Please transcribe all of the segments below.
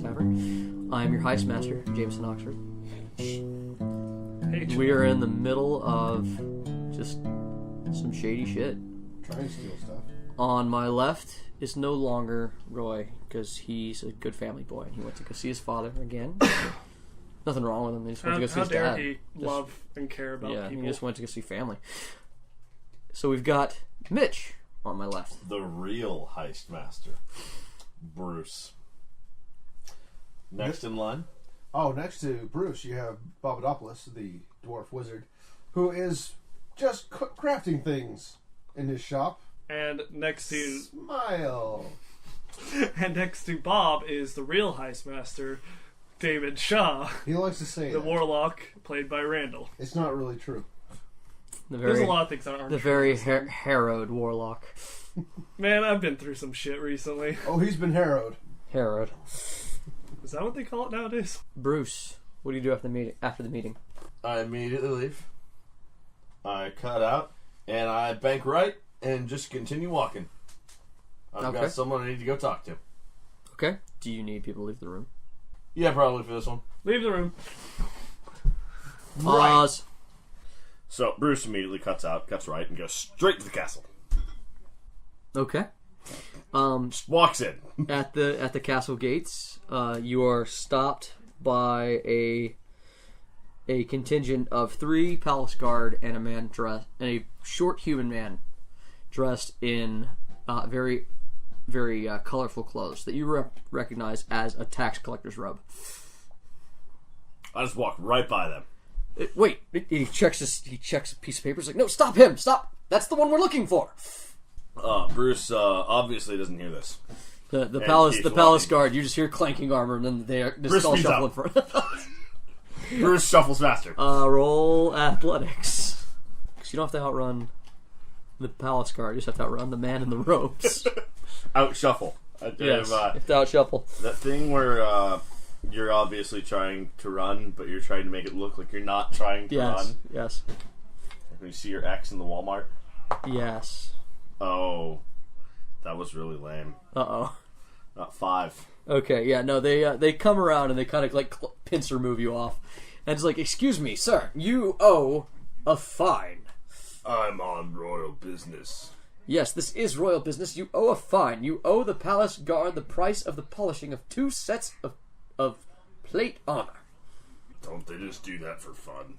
Tavern. I'm your heist master, Jameson Oxford. Hey, We are in the middle of just some shady shit. Trying to steal stuff. On my left is no longer Roy, because he's a good family boy, and he went to go see his father again. Nothing wrong with him. He just went to go see his dad. How dare he love and care about people? He just went to go see family. So we've got Mitch on my left. The real heist master, Bruce. Next in line. Oh, next to Bruce, you have Bobadopoulos, the dwarf wizard, who is just crafting things in his shop. And next to Smile. and next to Bob is the real heist master, David Shaw, He likes to say the that. warlock played by Randall. It's not really true. There's a lot of things that aren't the true. very harrowed warlock. Man, I've been through some shit recently. Oh, he's been harrowed. Harrowed. Is that what they call it nowadays? Bruce, what do you do after the meeting? I immediately leave. I cut out, and I bank right, and just continue walking. I've got someone I need to go talk to. Okay. Do you need people to leave the room? Yeah, probably for this one. Leave the room. Pause. So Bruce immediately cuts right, and goes straight to the castle. Okay. Just walks in. At the castle gates, you are stopped by a contingent of 3 palace guard and a short human man dressed in very, very colorful clothes that you recognize as a tax collector's robe. I just walk right by them. Wait, he checks a piece of paper. He's like, "No, stop him! Stop! That's the one we're looking for." Bruce obviously doesn't hear this. The palace walking. guard. You just hear clanking armor, and then they Bruce just all speeds shuffle in up. front. Bruce shuffles faster. Roll athletics, because you don't have to outrun the palace guard. You just have to outrun the man in the robes. Out shuffle. Yes, you have to outshuffle. That thing where you're obviously trying to run, but you're trying to make it look like you're not trying to run. Yes. When you see your ex in the Walmart. Yes. Oh, that was really lame. Uh-oh. Not 5. Okay, yeah, no, they come around and they kind of like pincer move you off. And it's like, "Excuse me, sir, you owe a fine." I'm on royal business. Yes, this is royal business. You owe a fine. You owe the palace guard the price of the polishing of 2 sets of plate armor. Don't they just do that for fun?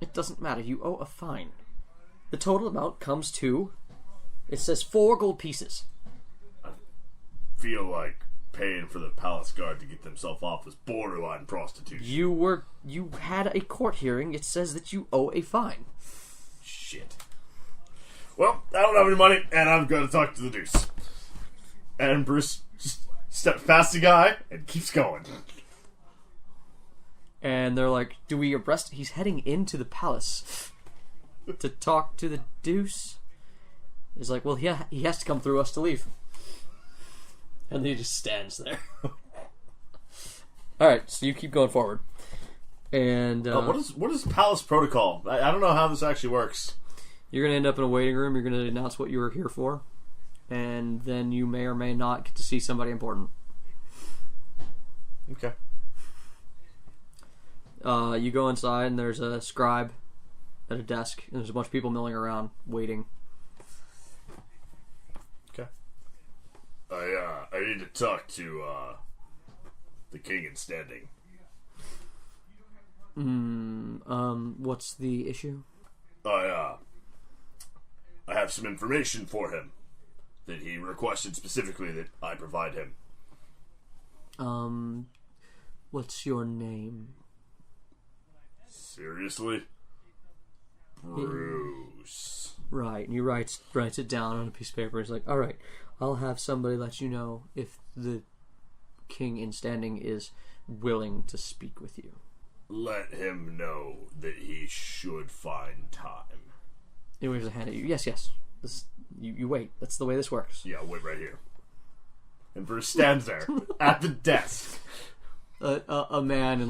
It doesn't matter. You owe a fine. The total amount comes to... It says 4 gold pieces. I feel like paying for the palace guard to get themselves off is borderline prostitution. You had a court hearing. It says that you owe a fine. Shit. Well, I don't have any money, and I'm going to talk to the deuce. And Bruce just steps past the guy and keeps going. And they're like, "Do we arrest?" He's heading into the palace to talk to the deuce. He's like, "Well, yeah, he has to come through us to leave." And he just stands there. Alright, so you keep going forward. And what is palace protocol? I don't know how this actually works. You're going to end up in a waiting room. You're going to announce what you were here for. And then you may or may not get to see somebody important. Okay. You go inside, and there's a scribe at a desk. And there's a bunch of people milling around, waiting. Okay. I need to talk to the king in standing. What's the issue? I have some information for him that he requested specifically that I provide him. What's your name? Seriously? Bruce. Right, and he writes it down on a piece of paper. He's like, "Alright, I'll have somebody let you know if the king in standing is willing to speak with you." Let him know that he should find time. He waves a hand at you. Yes. You wait. That's the way this works. Yeah, wait right here. And Bruce stands there at the desk. A man in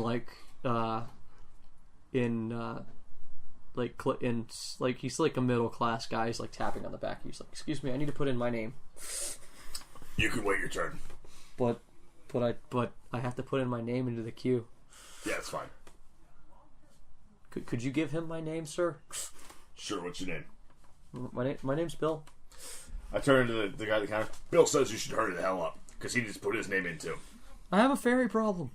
he's like a middle class guy. He's like tapping on the back. He's like, "Excuse me, I need to put in my name." You can wait your turn. But But I have to put in my name into the queue. Yeah, it's fine. Could you give him my name, sir? Sure, what's your name? My name's Bill. I turn to the guy at the counter. Bill says you should hurry the hell up, because he just put his name in too. I have a fairy problem.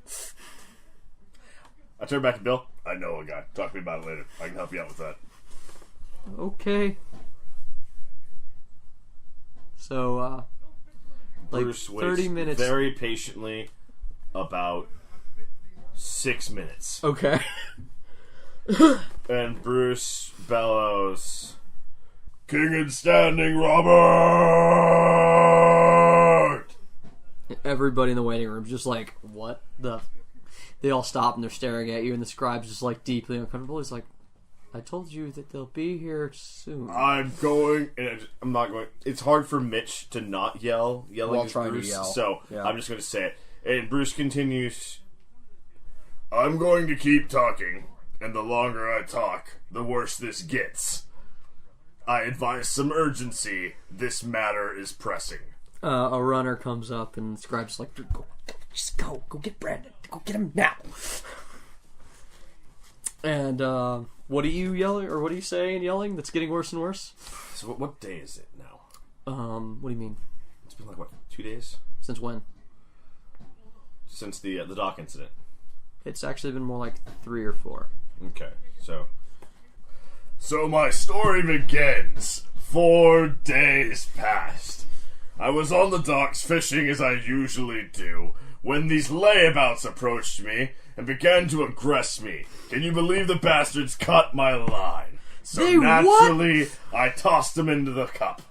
I turn back to Bill. I know a guy. Talk to me about it later. I can help you out with that. Okay. So, Bruce 30 waits minutes. very patiently, about 6 minutes. Okay. And Bruce bellows, "King and standing, Robert!" Everybody in the waiting room just like, what the... They all stop and they're staring at you, and the scribe's just like deeply uncomfortable. He's like, I told you that they'll be here soon. I'm going, and I'm not going. It's hard for Mitch to not yelling While at trying to Bruce, yell. so Yeah. I'm just going to say it. And Bruce continues, "I'm going to keep talking, and the longer I talk, the worse this gets. I advise some urgency. This matter is pressing." A runner comes up, and the scribe's like, go get Brandon. Go get him now. And, what are you yelling, or what are you saying and yelling that's getting worse and worse? So what day is it now? What do you mean? It's been like, what, 2 days? Since when? Since the dock incident. It's actually been more like 3 or 4. Okay, so my story begins. 4 days passed. I was on the docks fishing as I usually do, when these layabouts approached me and began to aggress me. Can you believe the bastards cut my line? So They naturally, I tossed them into the cup.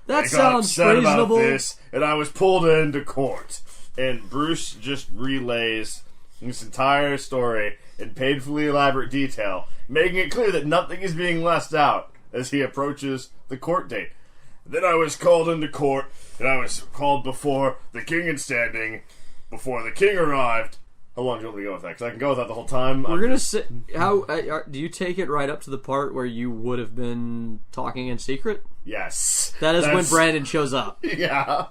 That They got sounds upset reasonable. about this, and I was pulled into court. And Bruce just relays this entire story in painfully elaborate detail, making it clear that nothing is being left out as he approaches the court date. Then I was called into court, and I was called before the king in standing, before the king arrived. How long do you want me to go with that? Because I can go with that the whole time. We're gonna say, how do you take it right up to the part where you would have been talking in secret? Yes. That is when That's- Brandon shows up. Yeah.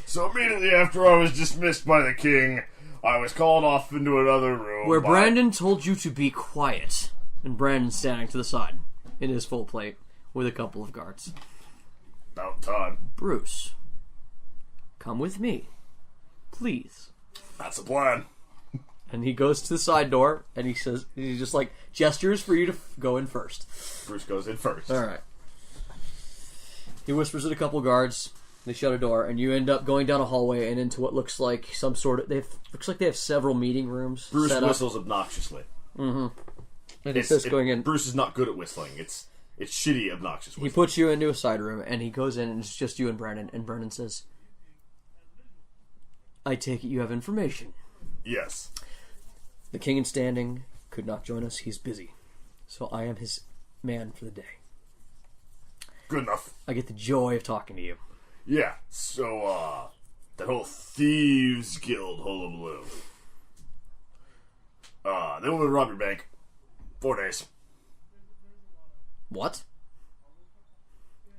So immediately after I was dismissed by the king, I was called off into another room. Where Brandon told you to be quiet. And Brandon's standing to the side in his full plate with a couple of guards. About time. Bruce, come with me. Please. That's the plan. And he goes to the side door and he just like gestures for you to go in first. Bruce goes in first. Alright. He whispers at a couple guards. They shut a door, and you end up going down a hallway and into what looks like some sort of... looks like they have several meeting rooms. Bruce set up. whistles obnoxiously. And he says going in. Bruce is not good at whistling. It's shitty, obnoxious He whistling. puts you into a side room, and he goes in, and it's just you and Brandon. And Brandon says, I take it you have information. Yes. The king in standing could not join us. He's busy. So I am his man for the day. Good enough. I get the joy of talking to you. Yeah, so, that whole Thieves Guild hullabaloo. They want me to rob your bank. 4 days. What?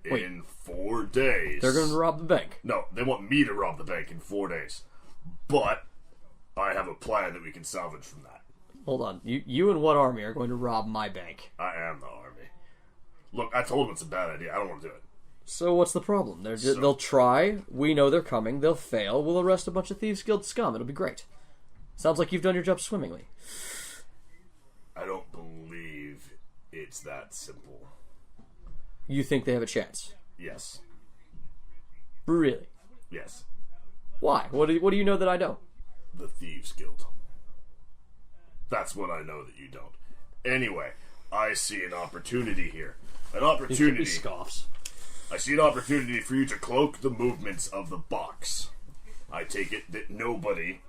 In 4 days. They're going to rob the bank. No, they want me to rob the bank in 4 days. But I have a plan that we can salvage from that. Hold on. You and what army are going to rob my bank? I am the army. Look, I told them it's a bad idea. I don't want to do it. So what's the problem? They'll try. We know they're coming. They'll fail. We'll arrest a bunch of Thieves Guild scum. It'll be great. Sounds like you've done your job swimmingly. I don't believe it's that simple. You think they have a chance? Yes. Really? Yes. Why? What do you know that I don't? The Thieves Guild. That's what I know that you don't. Anyway, I see an opportunity here. An opportunity. He scoffs. I see an opportunity for you to cloak the movements of the box. I take it that nobody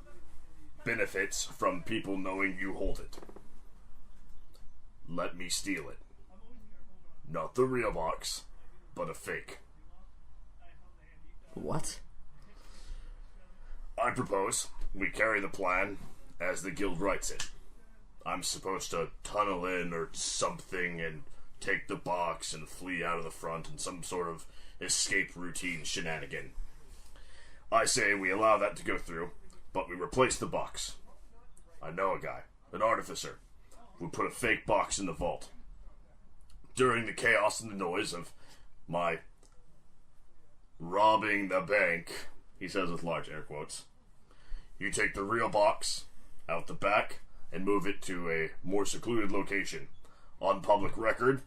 benefits from people knowing you hold it. Let me steal it. Not the real box, but a fake. What? I propose we carry the plan as the guild writes it. I'm supposed to tunnel in or something and take the box and flee out of the front in some sort of escape routine shenanigan. I say we allow that to go through. but we replaced the box. I know a guy, an artificer, who put a fake box in the vault. During the chaos and the noise of my robbing the bank, he says with large air quotes, you take the real box out the back and move it to a more secluded location. On public record,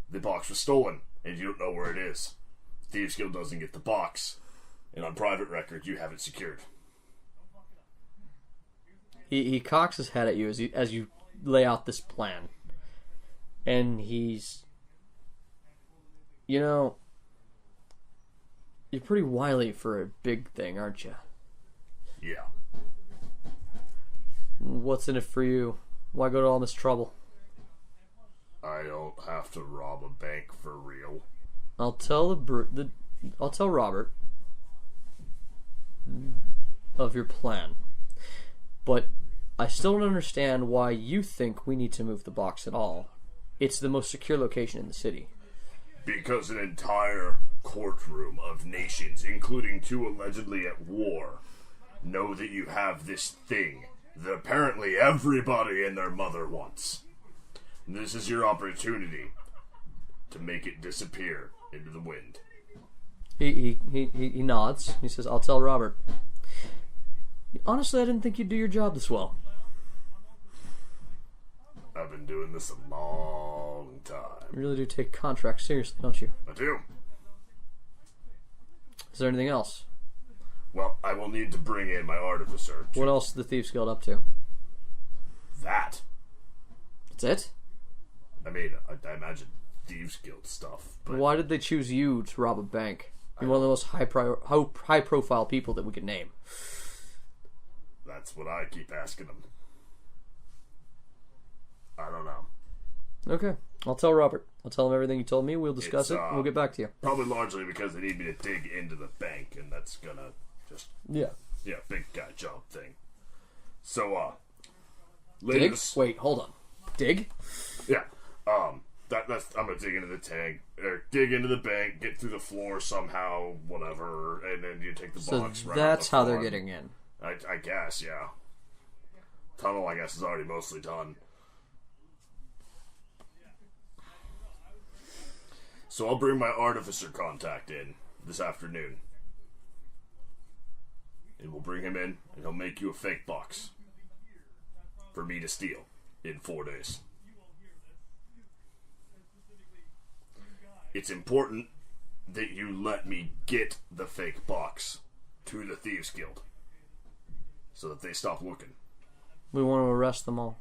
the box was stolen, and you don't know where it is. Thieves Guild doesn't get the box, and on private record, you have it secured. He cocks his head at you as you lay out this plan. And he's... You know... You're pretty wily for a big thing, aren't you? Yeah. What's in it for you? Why go to all this trouble? I don't have to rob a bank for real. I'll tell I'll tell Robert of your plan. But I still don't understand why you think we need to move the box at all. It's the most secure location in the city. Because an entire courtroom of nations, including 2 allegedly at war, know that you have this thing that apparently everybody and their mother wants. This is your opportunity to make it disappear into the wind. He nods. He says, I'll tell Robert. Honestly, I didn't think you'd do your job this well. I've been doing this a long time. You really do take contracts seriously, don't you? I do. Is there anything else? Well, I will need to bring in my artificer. What else is the Thieves Guild up to? That. That's it? I mean, I imagine Thieves Guild stuff. But Why did they choose you to rob a bank? You're one of the most high profile people that we could name. that's what I keep asking them. I don't know. Okay. I'll tell Robert. I'll tell him everything you told me. We'll discuss it. We'll get back to you. Probably largely because they need me to dig into the bank, and that's gonna just... Yeah. Yeah, big guy job thing. So, Dig? Wait, hold on. Dig? Yeah. That's I'm gonna dig into the tank, or dig into the bank, get through the floor somehow, whatever, and then you take the box right that's off the how floor. they're getting in. I guess, yeah. Tunnel, I guess, is already mostly done. So I'll bring my artificer contact in this afternoon. And we'll bring him in, and he'll make you a fake box for me to steal in 4 days. It's important that you let me get the fake box to the Thieves Guild so that they stop looking. We want to arrest them all.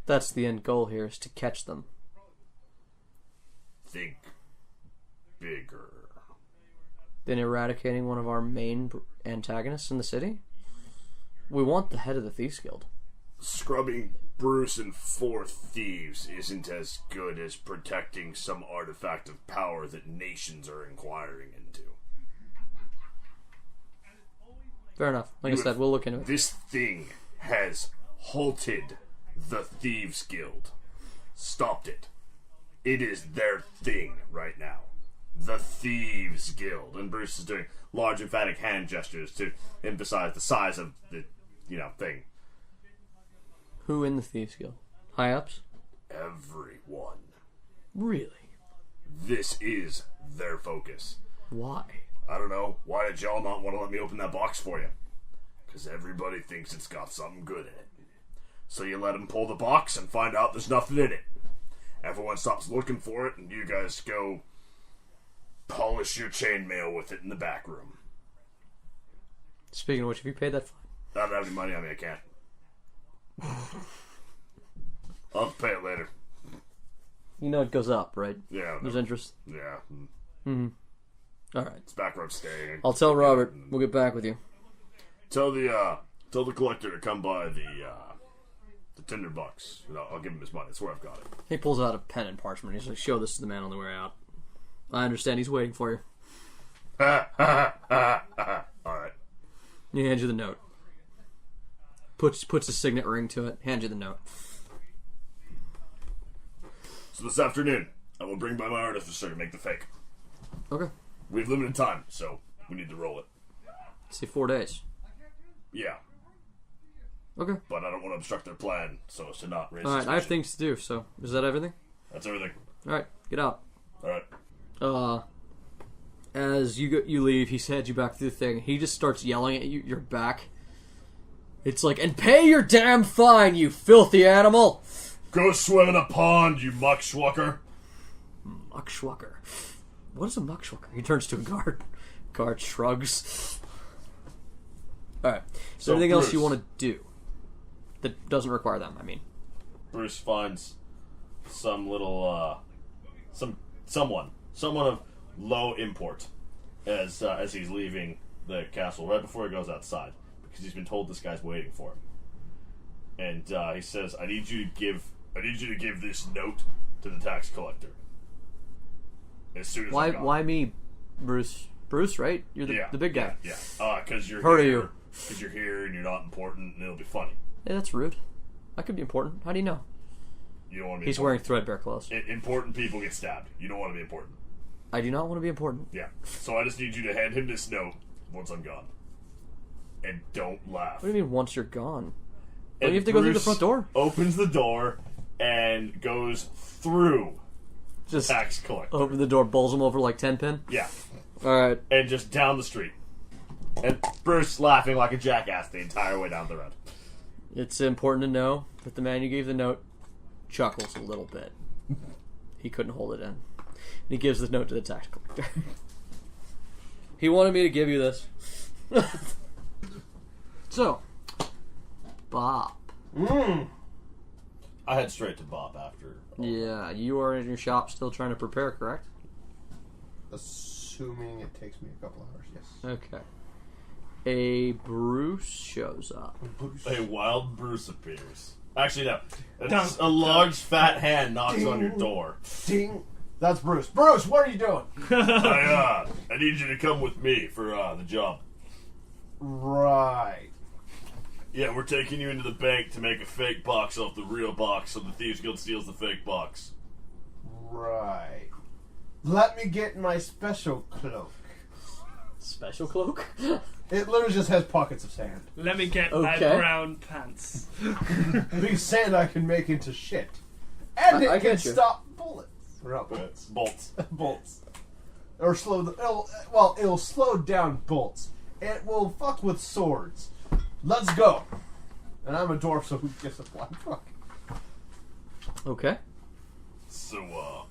That's the end goal here, is to catch them. Think bigger. Then eradicating one of our main antagonists in the city? We want the head of the Thieves Guild. Scrubbing Bruce and 4 thieves isn't as good as protecting some artifact of power that nations are inquiring into. Fair enough. Like I said, we'll look into it. This thing has halted the Thieves Guild. Stopped it. It is their thing right now. The Thieves Guild. And Bruce is doing large emphatic hand gestures to emphasize the size of the, thing. Who in the Thieves Guild? High ups? Everyone. Really? This is their focus. Why? I don't know. Why did y'all not want to let me open that box for you? Because everybody thinks it's got something good in it. So you let them pull the box and find out there's nothing in it. Everyone stops looking for it, and you guys go polish your chainmail with it in the back room. Speaking of which, have you paid that fine? I don't have any money on me, I can't. I'll have to pay it later. You know it goes up, right? Yeah. There's interest. Yeah. Mm-hmm. Alright. It's back road staying. I'll tell Robert. We'll get back with you. Tell the collector to come by the tinderbox. I'll give him his money. That's where I've got it. He pulls out a pen and parchment. He's like, show this to the man on the way out. I understand he's waiting for you. Alright. He hands you the note. Puts a signet ring to it. Hands you the note. So this afternoon, I will bring by my artificer to make the fake. Okay. We have limited time, so we need to roll it. See, 4 days. Yeah. Okay. But I don't want to obstruct their plan so as to not raise Alright, I have suspicion. things to do, so is that everything? That's everything. Alright, get out. Alright. As you leave, he heads you back to the thing. He just starts yelling at you, your back. It's like, and pay your damn fine, you filthy animal! Go swim in a pond, you muckschwucker. Muckschwucker. What is a muckschwucker? He turns to a guard. Guard shrugs. Alright, so anything else you want to do? That doesn't require them, I mean. Bruce finds some little, someone of low import as he's leaving the castle right before he goes outside, because he's been told this guy's waiting for him. And he says, I need you to give this note to the tax collector as soon as I'm gone." Why me, Bruce? Bruce, right? You're the big guy. Yeah. Because you're Heard of here. you. Because you're here and you're not important, and it'll be funny. Hey, that's rude. I could be important. How do you know? You don't want to be. He's wearing threadbare clothes. Important people get stabbed. You don't want to be important. I do not want to be important. Yeah. So I just need you to hand him this note once I'm gone, and don't laugh. What do you mean once you're gone? Don't And you have to go through the Bruce front door? Opens the door and goes through Just tax collector. open the door, bowls him over like 10-pin? Yeah. Alright. And just down the street. And Bruce laughing like a jackass the entire way down the road. It's important to know that the man you gave the note chuckles a little bit. He couldn't hold it in. And he gives the note to the tax collector. He wanted me to give you this. So, Bob. I head straight to Bob after. Yeah, you are in your shop still trying to prepare, correct? Assuming it takes me a couple hours, yes. Okay. A Bruce shows up. A wild Bruce appears. Actually, no. It's a large, fat hand knocks on your door. Ding! That's Bruce. Bruce, what are you doing? I need you to come with me for the job. Right. Yeah, we're taking you into the bank to make a fake box off the real box so the Thieves Guild steals the fake box. Right. Let me get my special cloak. Special cloak? It literally just has pockets of sand. Let me get my Okay. brown pants. Big sand I can make into shit. And I it can get you. stop bullets. Or not bullets. Bolts. Bolts. Or it'll slow down bolts. It will fuck with swords. Let's go. And I'm a dwarf, so who gives a flying fuck? Okay. So,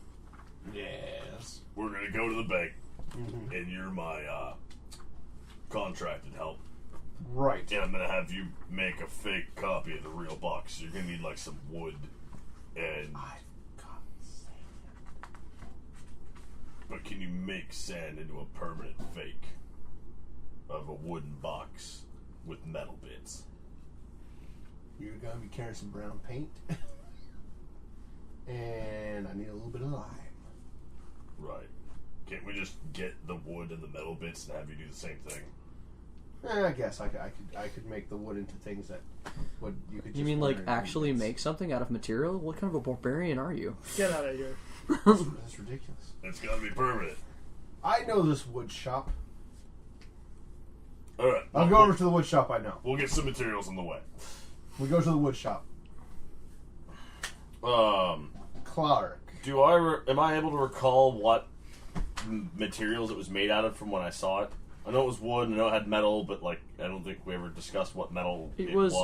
Yes. we're gonna go to the bank, and you're my, contracted help. Right. And I'm gonna have you make a fake copy of the real box. You're gonna need, like, some wood, and... But can you make sand into a permanent fake of a wooden box with metal bits? You're gonna be carrying some brown paint. And I need a little bit of lime. Right. Can't we just get the wood and the metal bits and have you do the same thing? I guess I could make the wood into things that would you could. Just You mean like order actually ingredients. make something out of material? What kind of a barbarian are you? Get out of here. That's ridiculous. It's gotta be permanent. I know this wood shop. Alright. I'll go over to the wood shop. I know. We'll get some materials on the way. We go to the wood shop. Clark. Am I able to recall what materials it was made out of from when I saw it? I know it was wood, and I know it had metal, but like I don't think we ever discussed what metal It was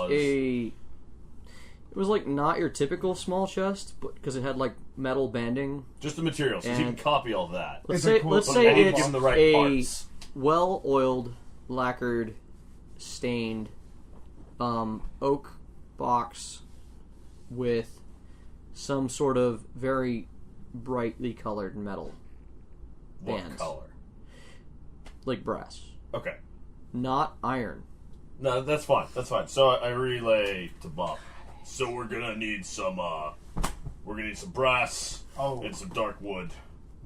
like not your typical small chest, but because it had like metal banding. Just the materials. So you can And- copy all that. Let's It's a say cool- let's but say I need to it's give 'em the right a parts. well-oiled, lacquered, stained oak box with some sort of very brightly colored metal What bands, color? like brass, Okay. not iron. No, that's fine. That's fine. So I relay to Bob. So we're gonna need some. We're gonna need some brass and some dark wood,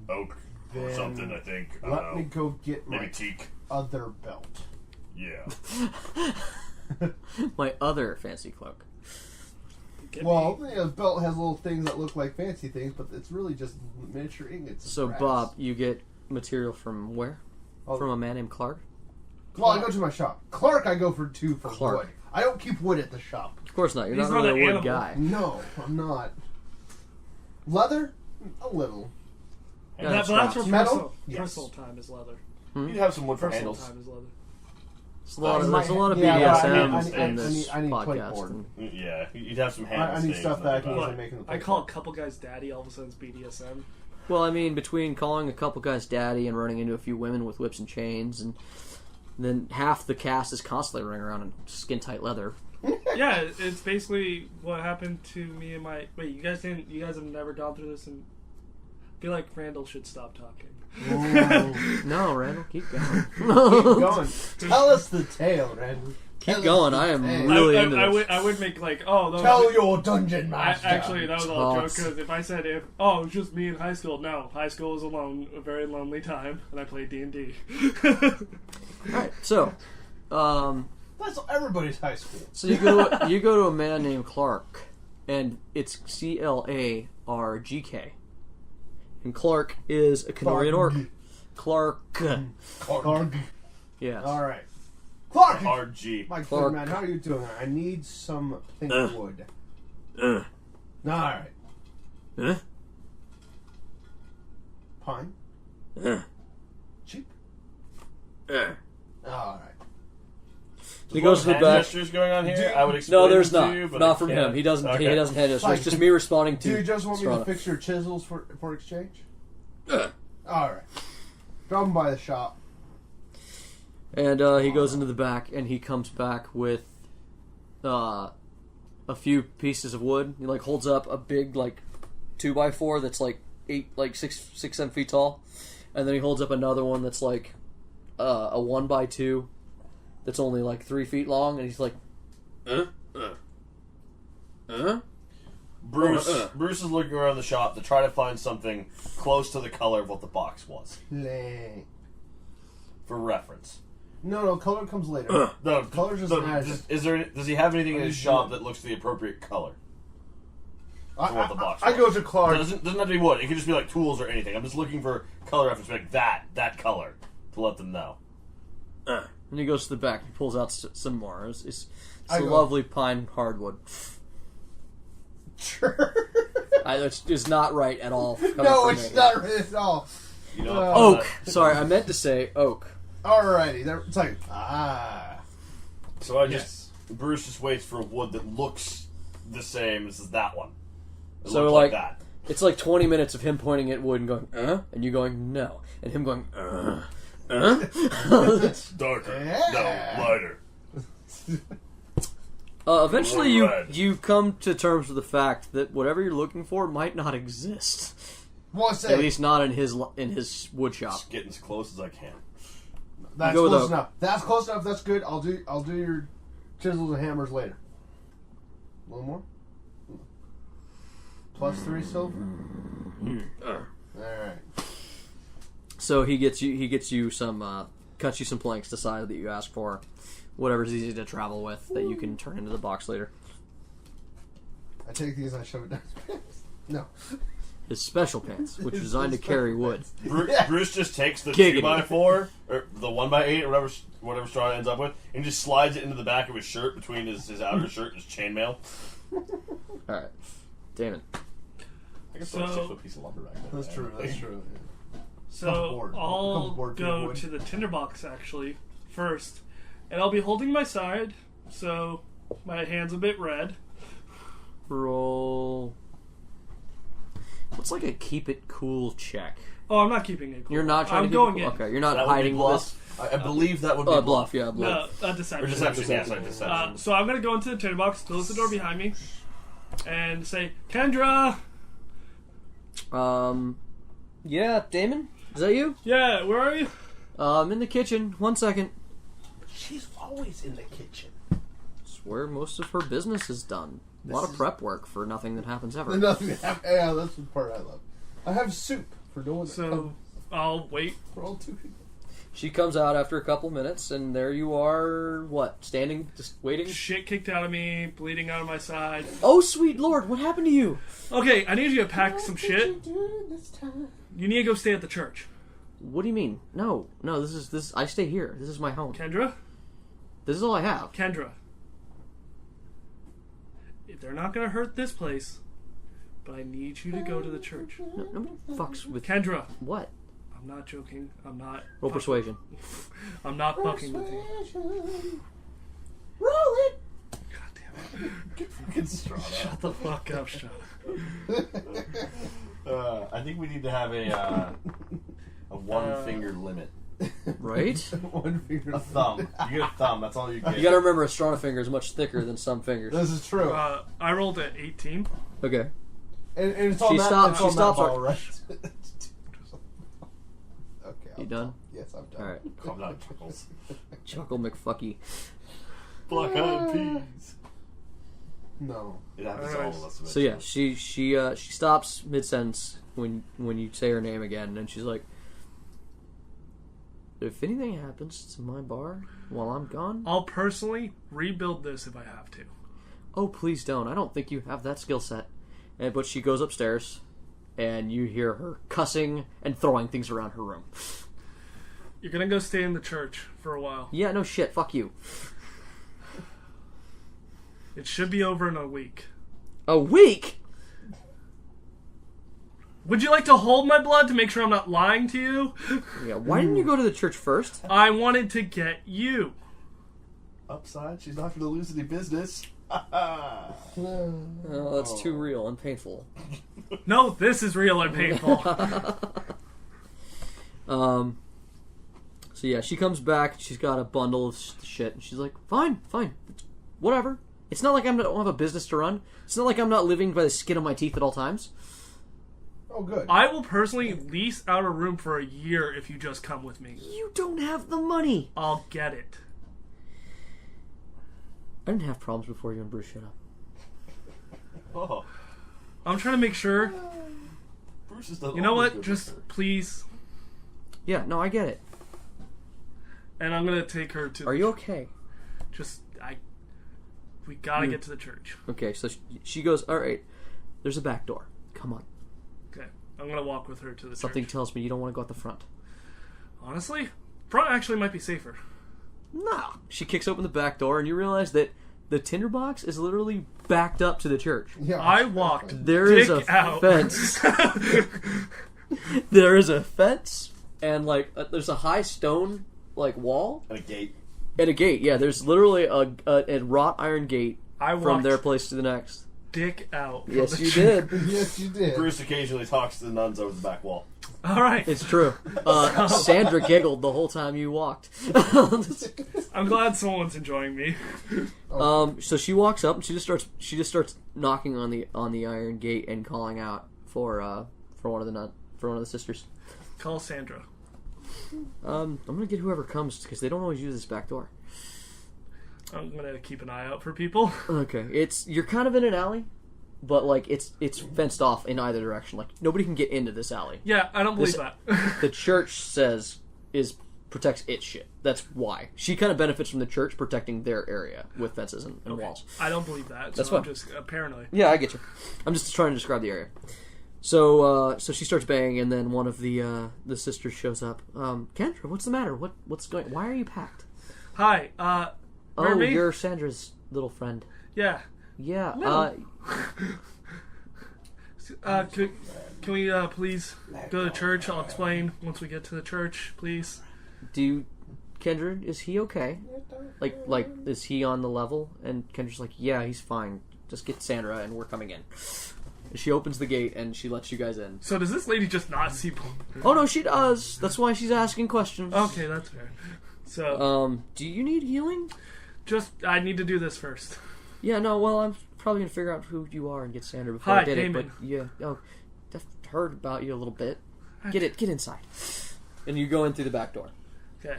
oak or Then something. I think. I Let don't me know. go get Maybe my teak. other belt. Yeah. My other fancy cloak. Get Well, me. the belt has little things that look like fancy things, but it's really just miniature ingots. of So brass. Bob, you get material from where? Oh. From a man named Clark. Well, I go to my shop. Clark, I go for 2 for Clark. wood. I don't keep wood at the shop. Of course not. You're He's not really not a an wood animal. guy. No, I'm not. Leather? A little. Yeah, But that's for Metal? personal. Yes. Personal time is leather. You'd have some wood for Personal handles. time is leather. There's a lot of Yeah, BDSM I in this need podcast. plate and- Yeah, you'd have some handles. I need stuff that I can What? usually make in the I plate call a board. couple guys daddy, all of a sudden it's BDSM. Well, I mean, between calling a couple guys daddy and running into a few women with whips and chains, and then half the cast is constantly running around in skin-tight leather. Yeah, it's basically what happened to me and my. Wait, you guys have never gone through this, and I feel like Randall should stop talking. No, Randall, keep going. Keep going. Tell us the tale, Randall. Keep going. I am Hey. really into this. I would make like, oh, no, Tell your dungeon I, master. actually, that was all a joke, Talks. because if I said, it was just me in high school, no, high school was a very lonely time, and I played D&D. Alright, so, That's everybody's high school. so you go to a man named Clark, and it's Clargk. And Clark is a Canorian orc. Clark. Clark. Yes. All right. Clark. RG. My Clark. good man, how are you doing? I need some pink wood. Uh, All right. uh, Pine. uh, Cheap. uh. All right. He goes to the Hand back. gestures going on here. I would explain No, there's them not. to you, but Not I from can't. him. He doesn't. He Okay. doesn't hand us. Fine. It's just me responding to. Do you just want me to Strana. fix your chisels for exchange? Uh. All right. Drop them by the shop. And he goes into the back, and he comes back with a few pieces of wood. He like holds up a big 2x4 that's like 6-7 feet tall, and then he holds up another one that's like a 1x2 that's only like 3 feet long, and he's like, Bruce is looking around the shop to try to find something close to the color of what the box was Play. for reference. No, color comes later. No, Color's just an adjective. Does he have anything in his What shop is it? that looks the appropriate color? I, for what the box I was? go to Clark. It doesn't have to be wood. It could just be like tools or anything. I'm just looking for color reference, like that color, to let them know. and he goes to the back. He pulls out some more. It's I a go- lovely pine hardwood. Sure. It's not right at all. coming No, from it's me. not at all. You know, Oak. Sorry, I meant to say oak. Alrighty, it's like So I Yes. just Bruce just waits for wood that looks the same as that one. It So, looks like- that. It's like 20 minutes of him pointing at wood and going, and you going, no. And him going, Darker. Yeah. No, lighter. Eventually, Red. you come to terms with the fact that whatever you're looking for might not exist. what's At that? least not in his wood shop. Just getting as close as I can. That's go with close oak. enough. That's close enough. That's good. I'll do your chisels and hammers later. A little more. +3 silver. All right. So he gets you some, cuts you some planks to size that you ask for. Whatever's easy to travel with that you can turn into the box later. I take these and I shove it down his pants. No. His special pants, which is designed to carry wood. Bruce just takes the Giggity. 2x4 or the 1x8 or whatever straw it ends up with, and just slides it into the back of his shirt between his outer shirt and his chainmail. Alright. Damon. I guess So- that's a 6-foot piece of lumber back there. That's true. That's true. So Come aboard. Come I'll aboard, go wood. to the tinderbox actually first, and I'll be holding my side, so my hand's a bit red. Roll. What's like a keep it cool check? Oh, I'm not keeping it. Cool. You're not trying I'm to keep going it cool? in. Okay, you're not That would be hiding this. bluff. I believe that would be Bluff, yeah, bluff. No, deception. Or deception, yes, like deception. So I'm gonna go into the tinderbox, close the door behind me, and say, "Kendra, Yeah, Damon? Is that you? yeah, where are you?" I'm in the kitchen. 1 second. She's always in the kitchen. It's where most of her business is done. A lot of prep work for nothing that happens ever. Nothing. Yeah, that's the part I love. I have soup for no one. So I'll wait. for all 2 people. She comes out after a couple minutes, and there you are, standing, just waiting? Shit kicked out of me, bleeding out of my side. Oh, sweet lord, what happened to you? Okay, I need you to pack some shit. You need to go stay at the church. What do you mean? No. This is. I stay here. This is my home. Kendra? This is all I have. Kendra. If they're not gonna hurt this place, but I need you to go to the church. No, nobody fucks with Kendra. what? I'm not joking. I'm not. Roll persuasion. I'm not fucking with you. Roll it. God damn it. Get fucking strong. Shut the fuck up, Sean. I think we need to have a one finger limit. Right? One finger. A thumb. You get a thumb. That's all you get. You gotta remember, a strong finger is much thicker than some fingers. This is true. I rolled at 18. Okay. And it's on She that, stops- it's she on that stops ball, her- right? Okay. You done? Yes, I'm done. All right. Calm down, Chuckles. Chuckle McFucky. Black eyed peas. No. It happens to all of us. So yeah, she stops mid sentence when you say her name again, and she's like, "If anything happens to my bar while I'm gone, I'll personally rebuild this if I have to. oh please don't. I don't think you have that skill set." But she goes upstairs, and you hear her cussing and throwing things around her room. You're gonna go stay in the church for a while. Yeah, no shit. Fuck you. It should be over in a week. A week? Would you like to hold my blood to make sure I'm not lying to you? Yeah. Why didn't you go to the church first? I wanted to get you. Upside, she's not going to lose any business. Oh, that's too real and painful. No, this is real and painful. So yeah, she comes back. She's got a bundle of shit, and she's like, "Fine, whatever. It's not like I don't have a business to run. It's not like I'm not living by the skin of my teeth at all times." Oh, good. I will personally lease out a room for a year if you just come with me. You don't have the money. I'll get it. I didn't have problems before you and Bruce showed up. Oh, I'm trying to make sure. Bruce is the You know what? Just please. Yeah, no, I get it. And I'm gonna take her to. Are you okay? We gotta get to the church. Okay, so she goes, "All right, there's a back door. Come on." Okay, I'm gonna walk with her to the Something church. tells me you don't want to go out the front. Honestly, front actually might be safer. No. She kicks open the back door, and you realize that the tinderbox is literally backed up to the church. Yeah. I walked. There is a dick out. fence. There is a fence, and there's a high stone wall And a gate. and a gate. Yeah, there's literally a wrought iron gate I from walked their place to the next. dick out. from Yes, the you church. did. Yes, you did. Bruce occasionally talks to the nuns over the back wall. All right. It's true. Sandra giggled the whole time you walked. I'm glad someone's enjoying me. So she walks up and she just starts knocking on the iron gate and calling out for one of the sisters. Call Sandra. I'm gonna get whoever comes because they don't always use this back door. I'm gonna keep an eye out for people. Okay, you're kind of in an alley, but it's fenced off in either direction. Like nobody can get into this alley. Yeah, I don't believe This- that. The church says protects its shit. That's why she kind of benefits from the church protecting their area with fences and walls. I don't believe that. That's So I'm fine. just paranoid. Yeah, I get you. I'm just trying to describe the area. So she starts banging, and then one of the sisters shows up. Kendra, what's the matter? What's going? Why are you packed? Hi. Oh, remember me? you're Sandra's little friend. Yeah. Yeah. No. Can we please go to church? I'll explain once we get to the church, please. Kendra, is he okay? Like, is he on the level? And Kendra's like, yeah, he's fine. Just get Sandra, and we're coming in. She opens the gate and she lets you guys in. So does this lady just not see? Oh no, she does. That's why she's asking questions. Okay, that's fair. So, do you need healing? I need to do this first. Yeah, no. Well, I'm probably gonna figure out who you are and get Sandra before Hi, I did it. Damon. But yeah, I've heard about you a little bit. Get inside. And you go in through the back door. Okay.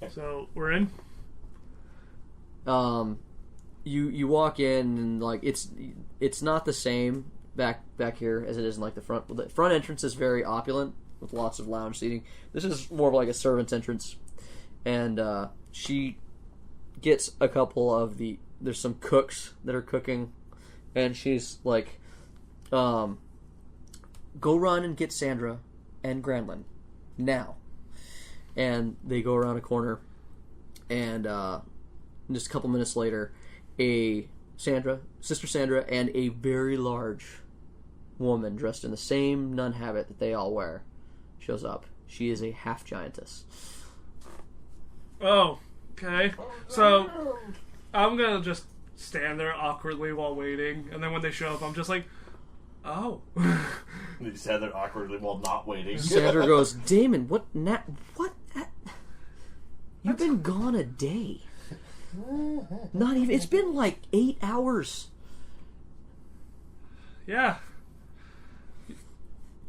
So we're in. You walk in and it's not the same back here as it is in the front. The front entrance is very opulent with lots of lounge seating. This is more of a servant's entrance, and she gets a couple of there's some cooks that are cooking, and she's like, go run and get Sandra and Granlin, now. And they go around a corner, and just a couple minutes later, Sister Sandra, and a very large woman dressed in the same nun habit that they all wear shows up. She is a half giantess. Oh, okay. So I'm gonna just stand there awkwardly while waiting, and then when they show up, I'm just like, oh. You stand there awkwardly while not waiting. Sandra goes, Damon, what? You've been gone a day. Not even. It's been like 8 hours. Yeah.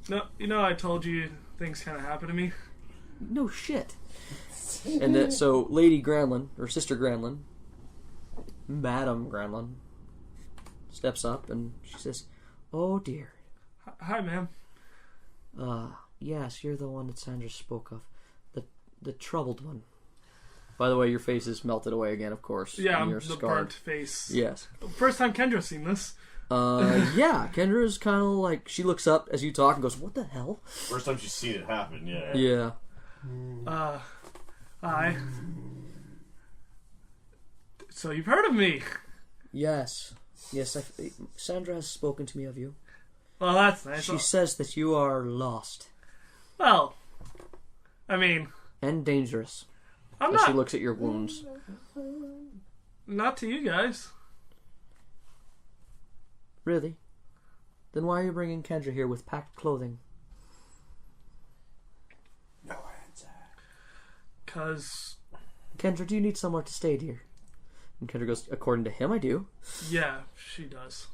No, I told you things kind of happen to me. No shit. And then, so Lady Granlin, or Sister Granlin, Madam Granlin, steps up and she says, "Oh dear." Hi, ma'am. Yes, you're the one that Sandra spoke of. The troubled one. By the way, your face is melted away again, of course. Yeah, and I'm you're the scarred. burnt face. Yes. First time Kendra's seen this. Yeah, Kendra's kind of like, she looks up as you talk and goes, "What the hell?" First time she's seen it happen, yeah. Yeah. Hi. So you've heard of me? Yes. Yes, Sandra has spoken to me of you. Well, that's nice. She says that you are lost. Well, I mean... And dangerous. I'm as not... she looks at your wounds. Not to you guys. Really? Then why are you bringing Kendra here with packed clothing? No answer. 'Cause... Kendra, do you need somewhere to stay, dear? And Kendra goes, according to him, I do. Yeah, she does.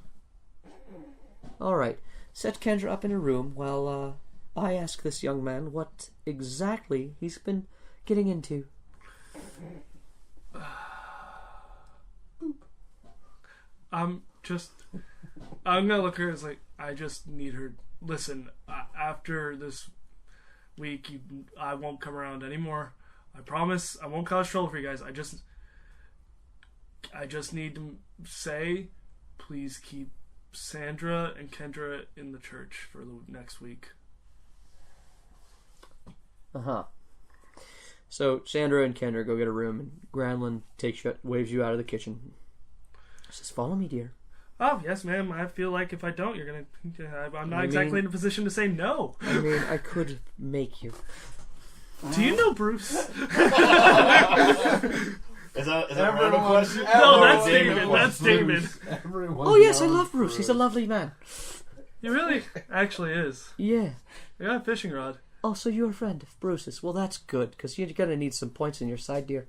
Alright. Set Kendra up in a room while I ask this young man what exactly he's been getting into. I'm gonna look at her as like, I just need her. Listen, after this week, I won't come around anymore. I promise I won't cause trouble for you guys. I just need to say, please keep Sandra and Kendra in the church for the next week. Uh-huh. So Sandra and Kendra go get a room, and Granlin waves you out of the kitchen. Says, "Follow me, dear." Oh, yes, ma'am. I feel like if I don't, you're gonna... I'm not exactly in a position to say no. I mean, I could make you. Do you know Bruce? Is that a random question? No, that's David David. was. That's David. Everyone Oh, yes, I loves love Bruce. He's a lovely man. He really actually is. Yeah. I got a fishing rod. Oh, so you're a friend of Bruce's. Well, that's good, because you're going to need some points in your side, dear.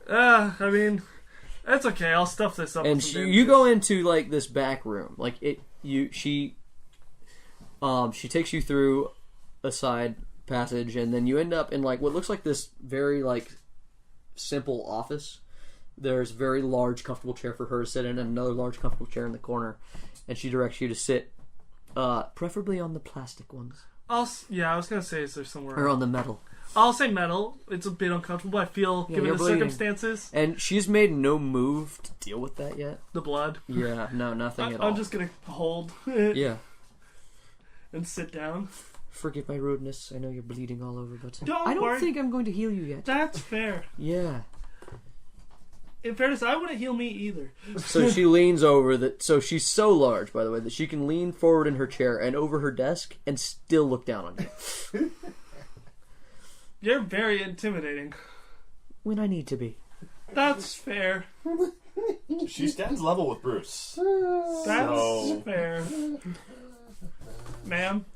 I mean, that's okay. I'll stuff this up. And with some you go into, like, this back room. Like, she takes you through a side passage, and then you end up in, like, what looks like this very, like, simple office. There's a very large, comfortable chair for her to sit in, and another large, comfortable chair in the corner. And she directs you to sit, preferably on the plastic ones. I was gonna say, is there somewhere? Or on the metal. I'll say metal. It's a bit uncomfortable. I feel, given you're the bleeding. circumstances. And she's made no move to deal with that yet. The blood. Yeah, no, nothing at all. I'm just gonna hold. Yeah. And sit down. Forgive my rudeness. I know you're bleeding all over, but Don't I don't worry. think I'm going to heal you yet. That's fair. Yeah. In fairness, I wouldn't heal me either. So she leans over so she's so large, by the way, that she can lean forward in her chair and over her desk and still look down on you. You're very intimidating. When I need to be. That's fair. She stands level with Bruce. That's fair. Ma'am.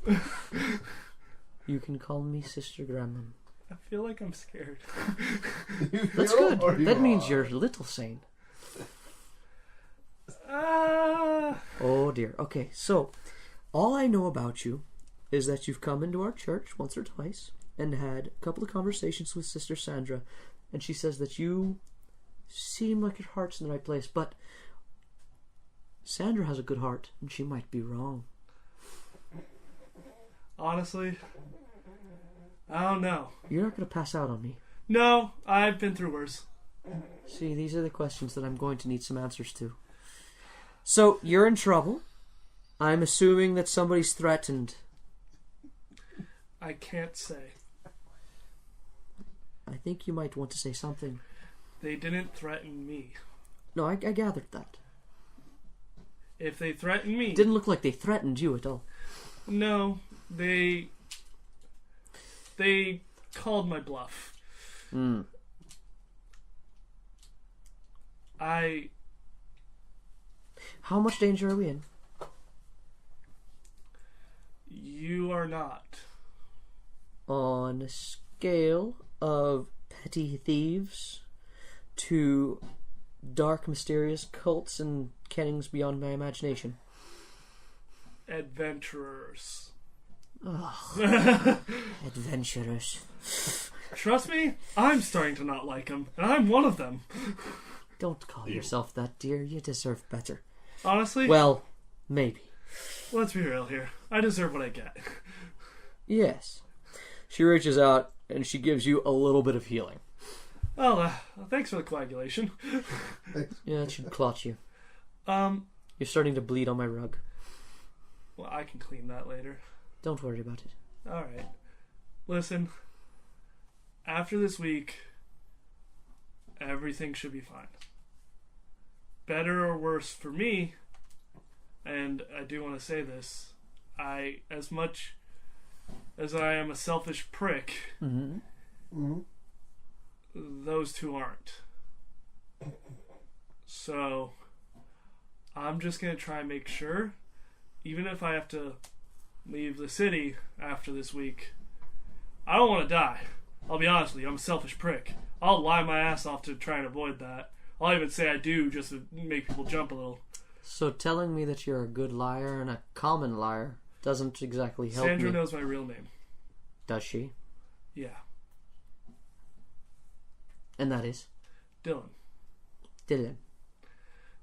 You can call me Sister Granlin. I feel like I'm scared. That's good. That means you're a little sane. Oh dear. Okay, so all I know about you is that you've come into our church once or twice and had a couple of conversations with Sister Sandra, and she says that you seem like your heart's in the right place, but Sandra has a good heart, and she might be wrong. Honestly, I don't know. You're not going to pass out on me. No, I've been through worse. See, these are the questions that I'm going to need some answers to. So, you're in trouble. I'm assuming that somebody's threatened. I can't say. I think you might want to say something. They didn't threaten me. No, I gathered that. If they threatened me... It didn't look like they threatened you at all. No, they called my bluff. How much danger are we in? You are not. On a scale of petty thieves to dark, mysterious cults and kennings beyond my imagination. Adventurers. Adventurers. Trust me, I'm starting to not like them, and I'm one of them. Don't call yourself that, dear. You deserve better. Honestly? Well, maybe. Let's be real here. I deserve what I get. Yes. She reaches out and she gives you a little bit of healing. Well, thanks for the coagulation. Yeah, it should clot you. Well, You're starting to bleed on my rug. I can clean that later. Don't worry about it. Alright. Listen, after this week, everything should be fine. Better or worse for me, and I do want to say this, as much as I am a selfish prick, those two aren't. So, I'm just going to try and make sure, even if I have to leave the city after this week, I don't want to die. I'll be honest with you, I'm a selfish prick. I'll lie my ass off to try and avoid that. I'll even say I do just to make people jump a little. So telling me that you're a good liar and a common liar doesn't exactly help Sandra me. knows my real name. Does she? Yeah. And that is? Dylan. Dylan.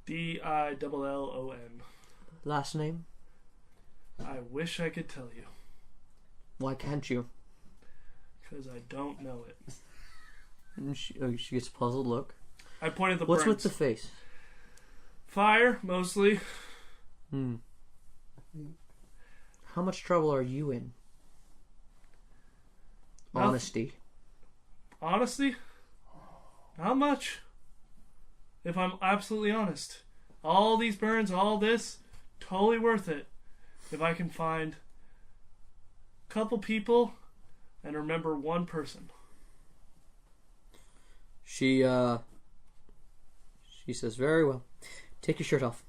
Dillon. Last name? I wish I could tell you. Why can't you? Because I don't know it. And she gets a puzzled look. I pointed the What's burns. with the face? Fire, mostly. How much trouble are you in? Nothing. Honesty. Honesty? Not much. If I'm absolutely honest. All these burns, all this, totally worth it. If I can find a couple people and remember one person. She says, very well. Take your shirt off.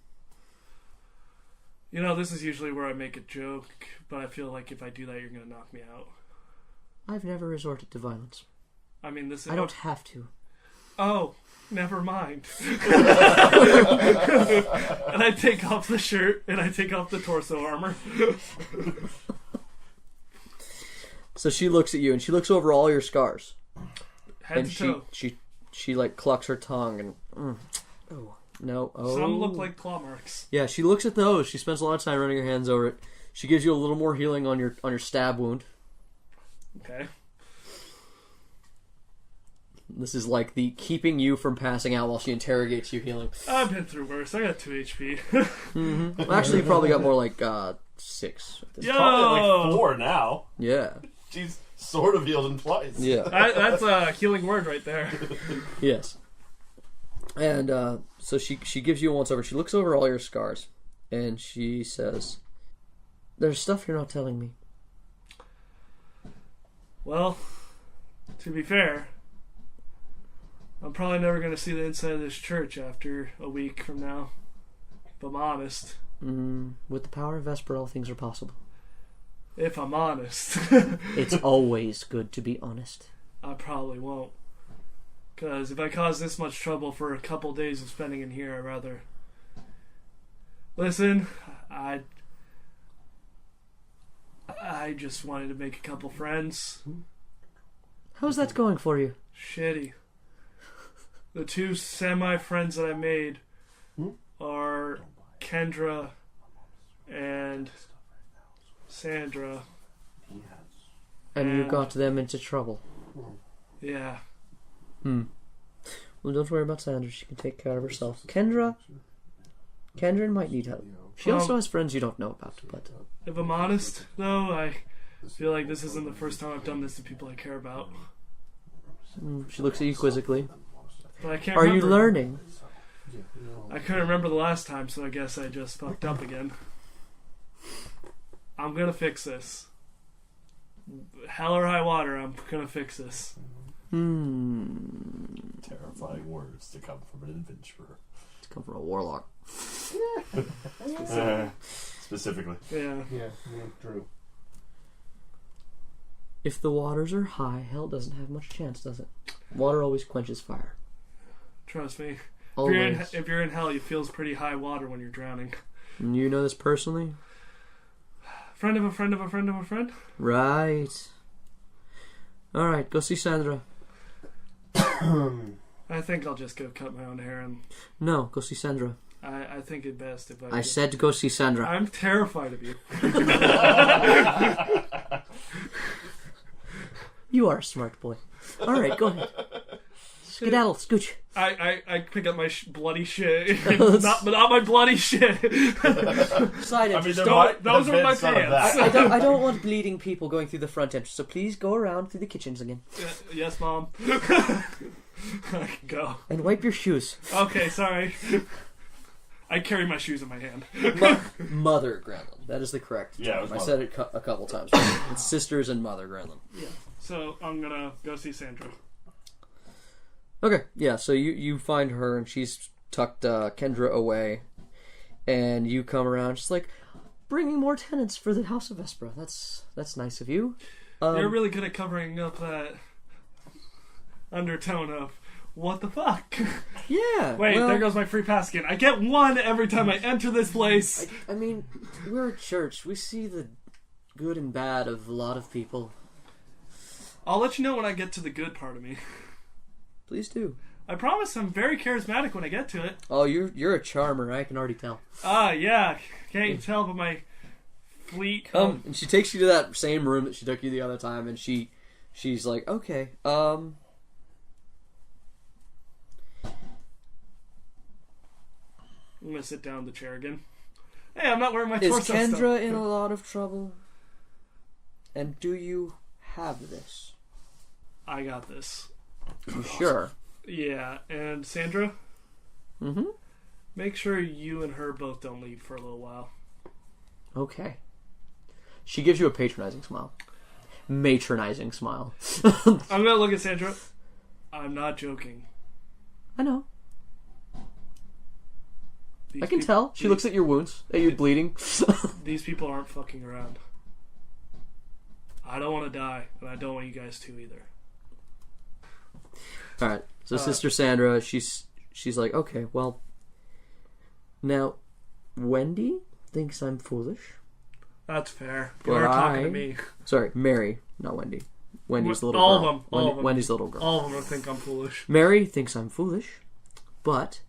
You know, this is usually where I make a joke, but I feel like if I do that, you're going to knock me out. I've never resorted to violence. I mean, this is... I don't have to. Oh, never mind. And I take off the shirt, and I take off the torso armor. So she looks at you, and she looks over all your scars. Head And to toe. she like clucks her tongue and oh no, oh, Some look like claw marks. yeah. She looks at those. She spends a lot of time running her hands over it. She gives you a little more healing on your stab wound. Okay. This is like the keeping you from passing out while she interrogates you healing. I've been through worse. I got 2 HP. Well, actually, you probably got more like 6. At this Yo! point. Probably like 4 now. Yeah. She's sort of healed him twice. Yeah. That's a healing word right there. Yes. And so she gives you a once over. She looks over all your scars, and she says, "There's stuff you're not telling me." Well, to be fair, I'm probably never going to see the inside of this church after a week from now. If I'm honest. With the power of Vesper, all things are possible. If I'm honest. It's always good to be honest. I probably won't. Because if I cause this much trouble for a couple days of spending in here, I'd rather... Listen, I just wanted to make a couple friends. How's that going for you? Shitty. The 2 semi-friends that I made are Kendra and Sandra. And you got them into trouble. Yeah. Well, don't worry about Sandra. She can take care of herself. Kendra might need help. She also has friends you don't know about, but... If I'm honest, though, I feel like this isn't the first time I've done this to people I care about. She looks at you quizzically. But I can't Are you remember. learning? I couldn't remember the last time, so I guess I just fucked up again. I'm gonna fix this. Hell or high water, I'm gonna fix this. Terrifying words to come from an adventurer. To come from a warlock. Specifically. Yeah. Yeah, true. If the waters are high, hell doesn't have much chance, does it? Water always quenches fire. Trust me. Always. If you're in hell, it feels pretty high water when you're drowning. And you know this personally? Friend of a friend of a friend of a friend? Right. Alright, go see Sandra. I think I'll just go cut my own hair, and No, go see Sandra. I think it best if I said to go see Sandra. I'm terrified of you. You are a smart boy. Alright, go ahead. Skedaddle, scooch. I pick up my bloody shit. not my bloody shit. Side entrance. Those are my pants. I don't want bleeding people going through the front entrance, so please go around through the kitchens again. Yes, Mom. I can go. And wipe your shoes. Okay, sorry. I carry my shoes in my hand. Mother Granlund. That is the correct term. Yeah, it was I mother. said it a couple times. It's sisters and Mother Granlund. Yeah. So I'm gonna go see Sandra. Okay, yeah, so you find her and she's tucked Kendra away, and you come around. She's like, bringing more tenants for the House of Vespra. That's nice of you. You're really good at covering up that undertone of what the fuck. Yeah. Wait, well, there goes my free pass again. I get one every time I enter this place. I mean, we're a church. We see the good and bad of a lot of people. I'll let you know when I get to the good part of me. Please do. I promise I'm very charismatic when I get to it. Oh, you're a charmer. I can already tell. Yeah. Can't you tell by my fleet? And she takes you to that same room that she took you the other time, and she's like, okay, I'm gonna sit down in the chair again. Hey, I'm not wearing my is torso Kendra stuff. in a lot of trouble? And do you have this? I got this. You sure? Yeah, and Sandra, Mm-hmm. make sure you and her both don't leave for a little while. Okay. She gives you a patronizing smile. Matronizing smile. I'm gonna look at Sandra. I'm not joking. I know. These I can peop- tell. She looks at your wounds, at you bleeding. These people aren't fucking around. I don't want to die, and I don't want you guys to either. Alright, so Sister Sandra, she's like, okay, well, now, Wendy thinks I'm foolish. That's fair. But You're talking to me. Sorry, Mary, not Wendy. Wendy's the little All girl. of them. All of them. Wendy's the little girl. All of them will think I'm foolish. Mary thinks I'm foolish, but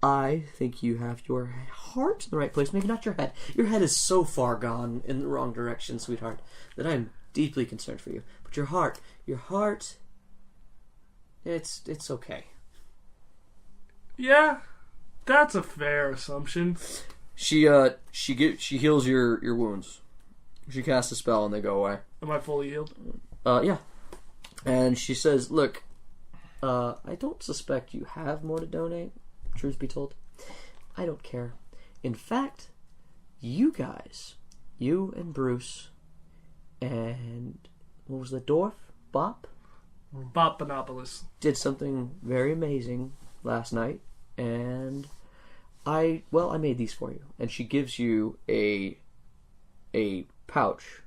I think you have your heart in the right place. Maybe not your head. Your head is so far gone in the wrong direction, sweetheart, that I'm deeply concerned for you. But your heart, it's okay. Yeah, that's a fair assumption. She heals your wounds. She casts a spell and they go away. Am I fully healed? Yeah. And she says, look, I don't suspect you have more to donate, truth be told. I don't care. In fact, you guys, you and Bruce, and what was the dwarf? Bop? Bopanopolis. Did something very amazing last night, and I made these for you. And she gives you a pouch,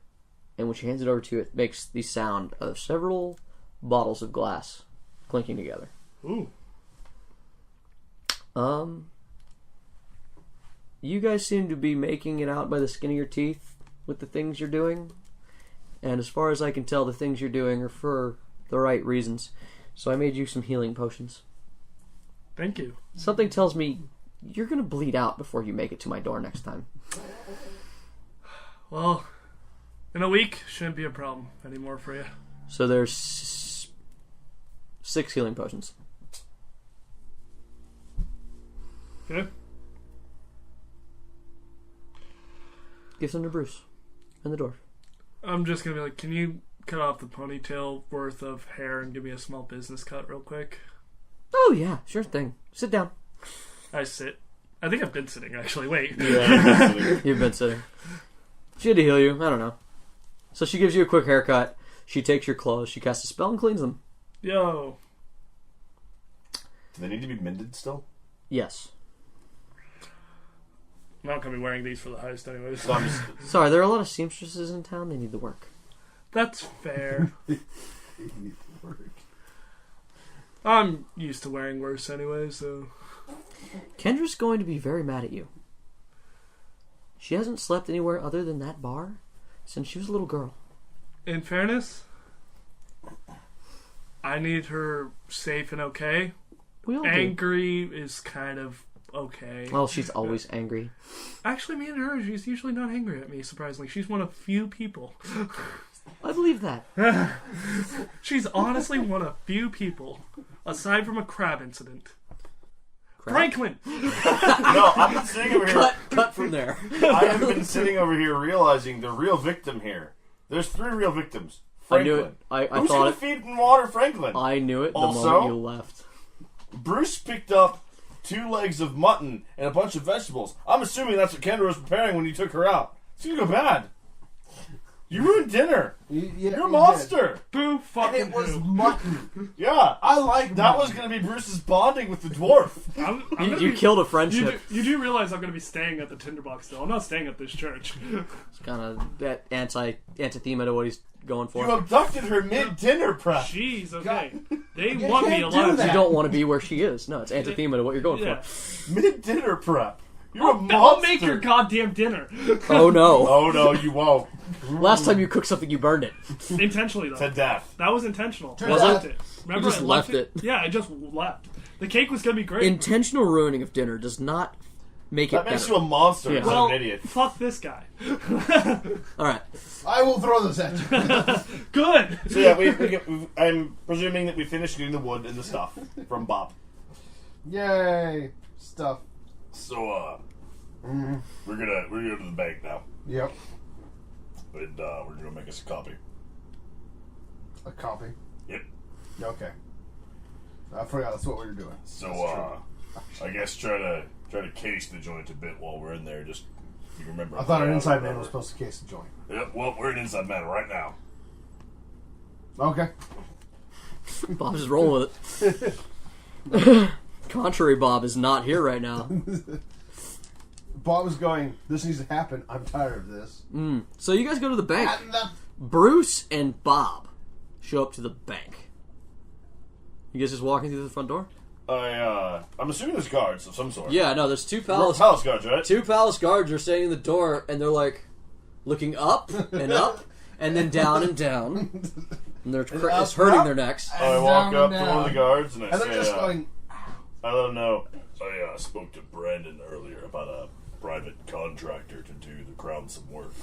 and when she hands it over to you, it makes the sound of several bottles of glass clinking together. Ooh. You guys seem to be making it out by the skin of your teeth with the things you're doing, and as far as I can tell, the things you're doing are for the right reasons. So I made you some healing potions. Thank you. Something tells me you're gonna bleed out before you make it to my door next time. Well, in a week, shouldn't be a problem anymore for you. So there's 6 healing potions. Okay? Give them to Bruce and the dwarf. I'm just gonna be like, can you cut off the ponytail worth of hair and give me a small business cut real quick? Oh, yeah, sure thing. Sit down. I sit. I think I've been sitting, actually. Wait. Yeah, You've been sitting. She had to heal you. I don't know. So she gives you a quick haircut. She takes your clothes. She casts a spell and cleans them. Yo. do they need to be mended still? Yes. I'm not going to be wearing these for the heist anyways. So I'm just, Sorry, there are a lot of seamstresses in town. They need the work. That's fair. I'm used to wearing worse anyway, so... Kendra's going to be very mad at you. She hasn't slept anywhere other than that bar since she was a little girl. In fairness, I need her safe and okay. We all do. Angry is kind of okay. Well, she's always angry. Actually, me and her, she's usually not angry at me, surprisingly. She's one of few people. I believe that. She's honestly one of few people, aside from a crab incident. Crap. Franklin! no, I've been sitting over here. Cut from there. I have been sitting over here realizing the real victim here. There's 3 real victims. Franklin. I knew it. I Who's thought gonna it. feed and water Franklin? I knew it the Also- moment you left. Bruce picked up 2 legs of mutton and a bunch of vegetables. I'm assuming that's what Kendra was preparing when you took her out. It's gonna go bad. You ruined dinner. You're a monster. Boo And fucking it was boo. mutton. Yeah. I like That mutton. was gonna be Bruce's bonding with the dwarf. I'm You gonna be- killed a You friendship. do, you do realize I'm going to be staying at the tinderbox still. I'm not staying at this church. It's kind of that antithema to what he's going for. You abducted her mid-dinner prep. Jeez, okay. They You want me can't do alive. that. You don't want to be where she is. No, it's antithema to what you're going Yeah. for. Mid-dinner prep. You're a monster. I'll make your goddamn dinner. Oh no! Oh no, you won't. Last time you cooked something, you burned it. Intentionally, though. To death. That was intentional. Was I it? left it. Remember, just I left it. Yeah, I just left. The cake was going to be great. Intentional ruining of dinner does not make it That makes better. you a monster. Yeah. Instead well, of an idiot. fuck this guy. All right. I will throw this at you. Good. So yeah, I'm presuming that we finished getting the wood and the stuff from Bob. Yay. Stuff. So we're gonna go to the bank now, Yep. and we're gonna make us a copy. A copy. Yep. Okay. I forgot that's what we were doing. So I guess try to case the joint a bit while we're in there. Just you remember. I thought an inside man whatever. was supposed to case the joint. Yep. Well, we're an inside man right now. Okay. Bob's just rolling with it. Contrary Bob is not here right now. Bob was going, this needs to happen. I'm tired of this. So you guys go to the bank. And the- Bruce and Bob show up to the bank. You guys just walking through the front door? I'm assuming there's guards of some sort. Yeah, no, there's two Palace palace guards, right? two palace guards are standing in the door and they're like looking up and then down and down. And they're up, hurting up. their necks. I walk Down up and to one of the down. guards and I And say, they're just going, I let him know. I spoke to Brandon earlier about a private contractor to do the crown some work.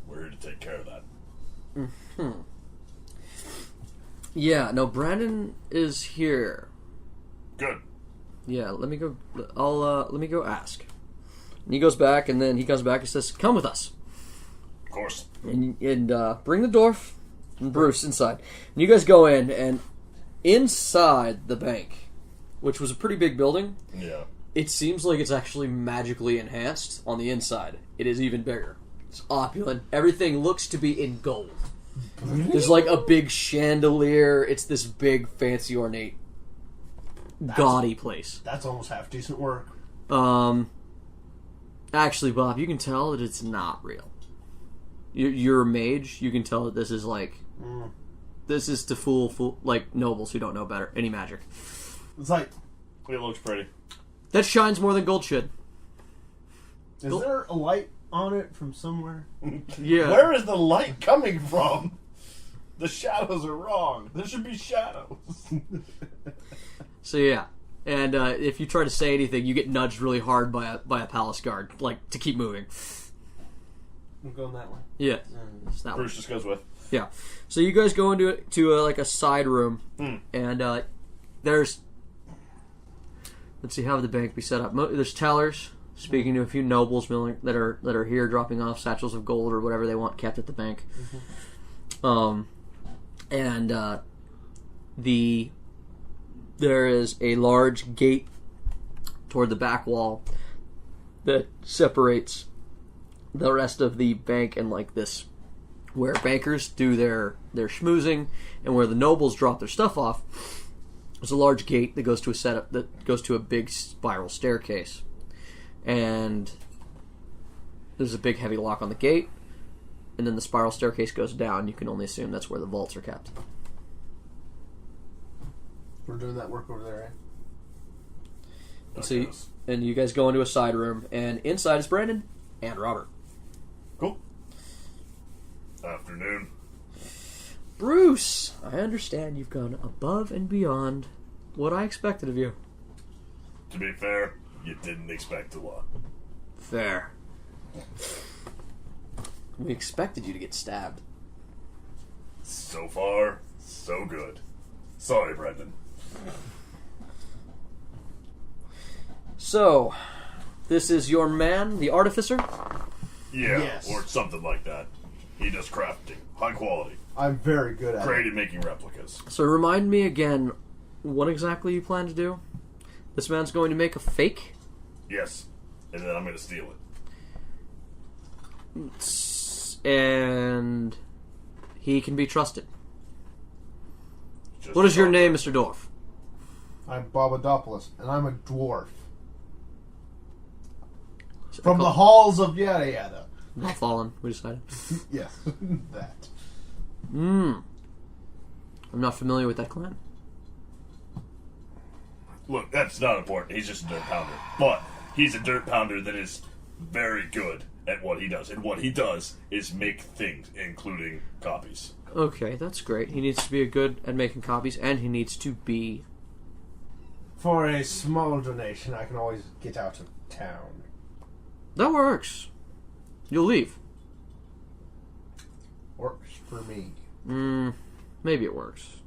We're here to take care of that. Yeah, no, Brandon is here. Good. Yeah, let me go. Let me go ask. And he goes back, and then he comes back and says, "Come with us." Of course. And bring the dwarf and Bruce inside. And you guys go in, and inside the bank, which was a pretty big building, Yeah. it seems like it's actually magically enhanced on the inside. It is even bigger. It's opulent. Everything looks to be in gold. There's like a big chandelier. It's this big, fancy, ornate, gaudy place. that's almost half decent work. Actually, Bob, you can tell that it's not real. You're a mage. You can tell that this is like, this is to fool like nobles who don't know better any magic. It's like, It looks pretty. That shines more than gold should. is there a light on it from somewhere? Yeah. Where is the light coming from? The shadows are wrong. There should be shadows. So yeah, and if you try to say anything, you get nudged really hard by a palace guard, like to keep moving. I'm going that way. Yeah, it's that way. Bruce just goes with. Yeah. So you guys go into like a side room, and there's. Let's see, how would the bank be set up? There's tellers speaking to a few nobles that are here, dropping off satchels of gold or whatever they want kept at the bank. And there is a large gate toward the back wall that separates the rest of the bank and like this, where bankers do their schmoozing and where the nobles drop their stuff off. There's a large gate that goes to a big spiral staircase, and there's a big heavy lock on the gate, and then the spiral staircase goes down. You can only assume that's where the vaults are kept. We're doing that work over there, eh? So and you guys go into a side room, and inside is Brandon and Robert. Cool. Afternoon. Bruce, I understand you've gone above and beyond what I expected of you. To be fair, you didn't expect a lot. Fair. We expected you to get stabbed. So far, so good. Sorry, Brendan. So, this is your man, the artificer? Yeah, Yes. or something like that. He does crafting. High quality. I'm very good at Great it. at making replicas. So remind me again, what exactly you plan to do? This man's going to make a fake? Yes. And then I'm going to steal it. And he can be trusted. Just What is your talk. name, Mr. Dorf? I'm Bobadopoulos, and I'm a dwarf. From the halls of yada yada. Not fallen, we decided. Yes, that. I'm not familiar with that clan. Look, that's not important. He's just a dirt pounder. But he's a dirt pounder that is very good at what he does. And what he does is make things, including copies. Okay, that's great. He needs to be good at making copies, and he needs to be... For a small donation, I can always get out of town. That works. You'll leave. Works for me. Maybe it works.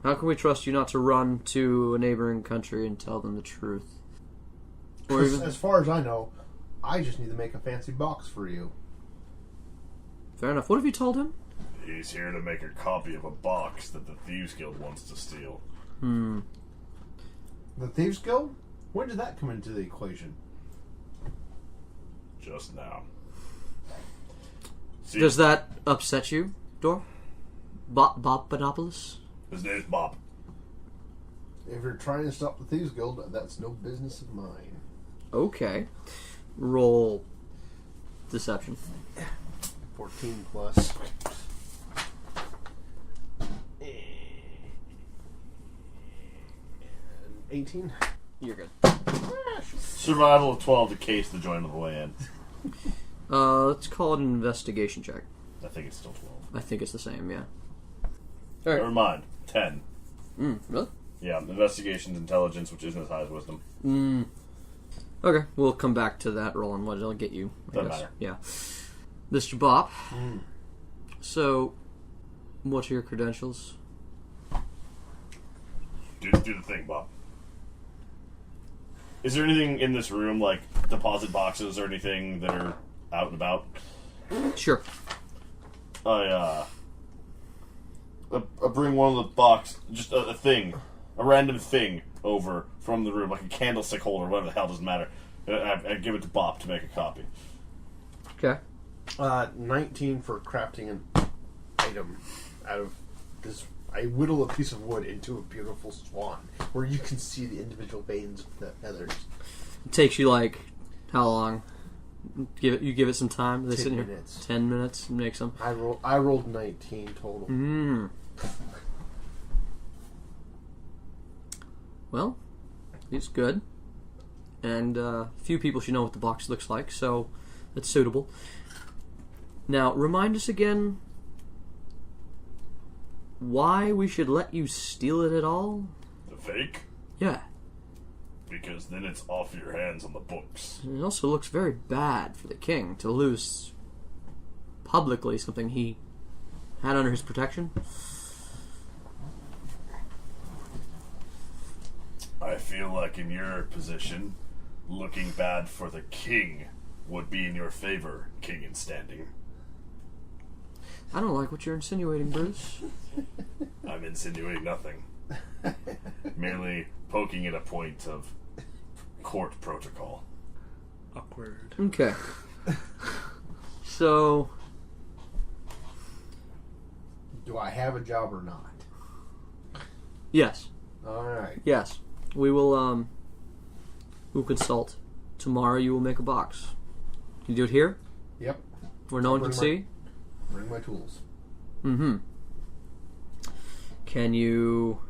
How can we trust you not to run to a neighboring country and tell them the truth? Or even... As far as I know, I just need to make a fancy box for you. Fair enough. What have you told him? He's here to make a copy of a box that the Thieves Guild wants to steal. The Thieves Guild? When did that come into the equation? Just now. See, Does that upset you, Dor? Bobadopoulos? his name's Bob. If you're trying to stop the Thieves Guild, that's no business of mine. Okay. Roll deception. 14 plus. 18. You're good. Survival of 12 to case the joint on the way in. Let's call it an investigation check. I think it's still 12. I think it's the same, yeah. Never mind. 10. Really? Yeah, investigation's intelligence, which isn't as high as wisdom. Okay, we'll come back to that roll and what it'll get you. I Doesn't guess. matter. Yeah. Mr. Bop. So, what are your credentials? Do the thing, Bob. Is there anything in this room, like deposit boxes or anything that are out and about? Sure. I bring one of the box, just a thing, a random thing over from the room, like a candlestick holder, whatever the hell, doesn't matter. I give it to Bob to make a copy. Okay. 19 for crafting an item out of this. I whittle a piece of wood into a beautiful swan, where you can see the individual veins of the feathers. It takes you like how long? You give it some time. They 10 sit here minutes. 10 minutes and make some. I rolled 19 total. Well, it's good, and few people should know what the box looks like, so it's suitable. Now, remind us again why we should let you steal it at all? The fake? Yeah. Because then it's off your hands on the books. And it also looks very bad for the king to lose publicly something he had under his protection. I feel like in your position, looking bad for the king would be in your favor, king in standing. I don't like what you're insinuating, Bruce. I'm insinuating nothing. Merely poking at a point of court protocol. Awkward. Okay. So, Do I have a job or not? yes. Alright. Yes. We'll consult. Tomorrow you will make a box. You do it here? Yep. Where no one can Bring see? Bring my tools. Mm-hmm. Can you...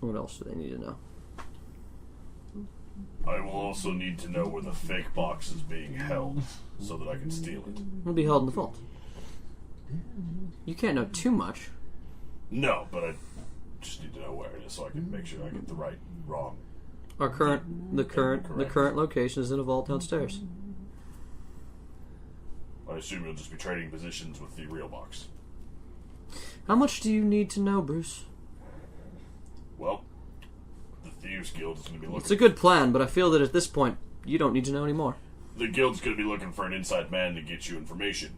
What else do they need to know? I will also need to know where the fake box is being held so that I can steal it. It'll be held in the vault. You can't know too much. No, but I just need to know where it is so I can make sure I get the right, wrong. The current location is in a vault downstairs. I assume you'll just be trading positions with the real box. How much do you need to know, Bruce? Well, the Thieves Guild is going to be looking... It's a good plan, but I feel that at this point, you don't need to know anymore. The Guild's going to be looking for an inside man to get you information.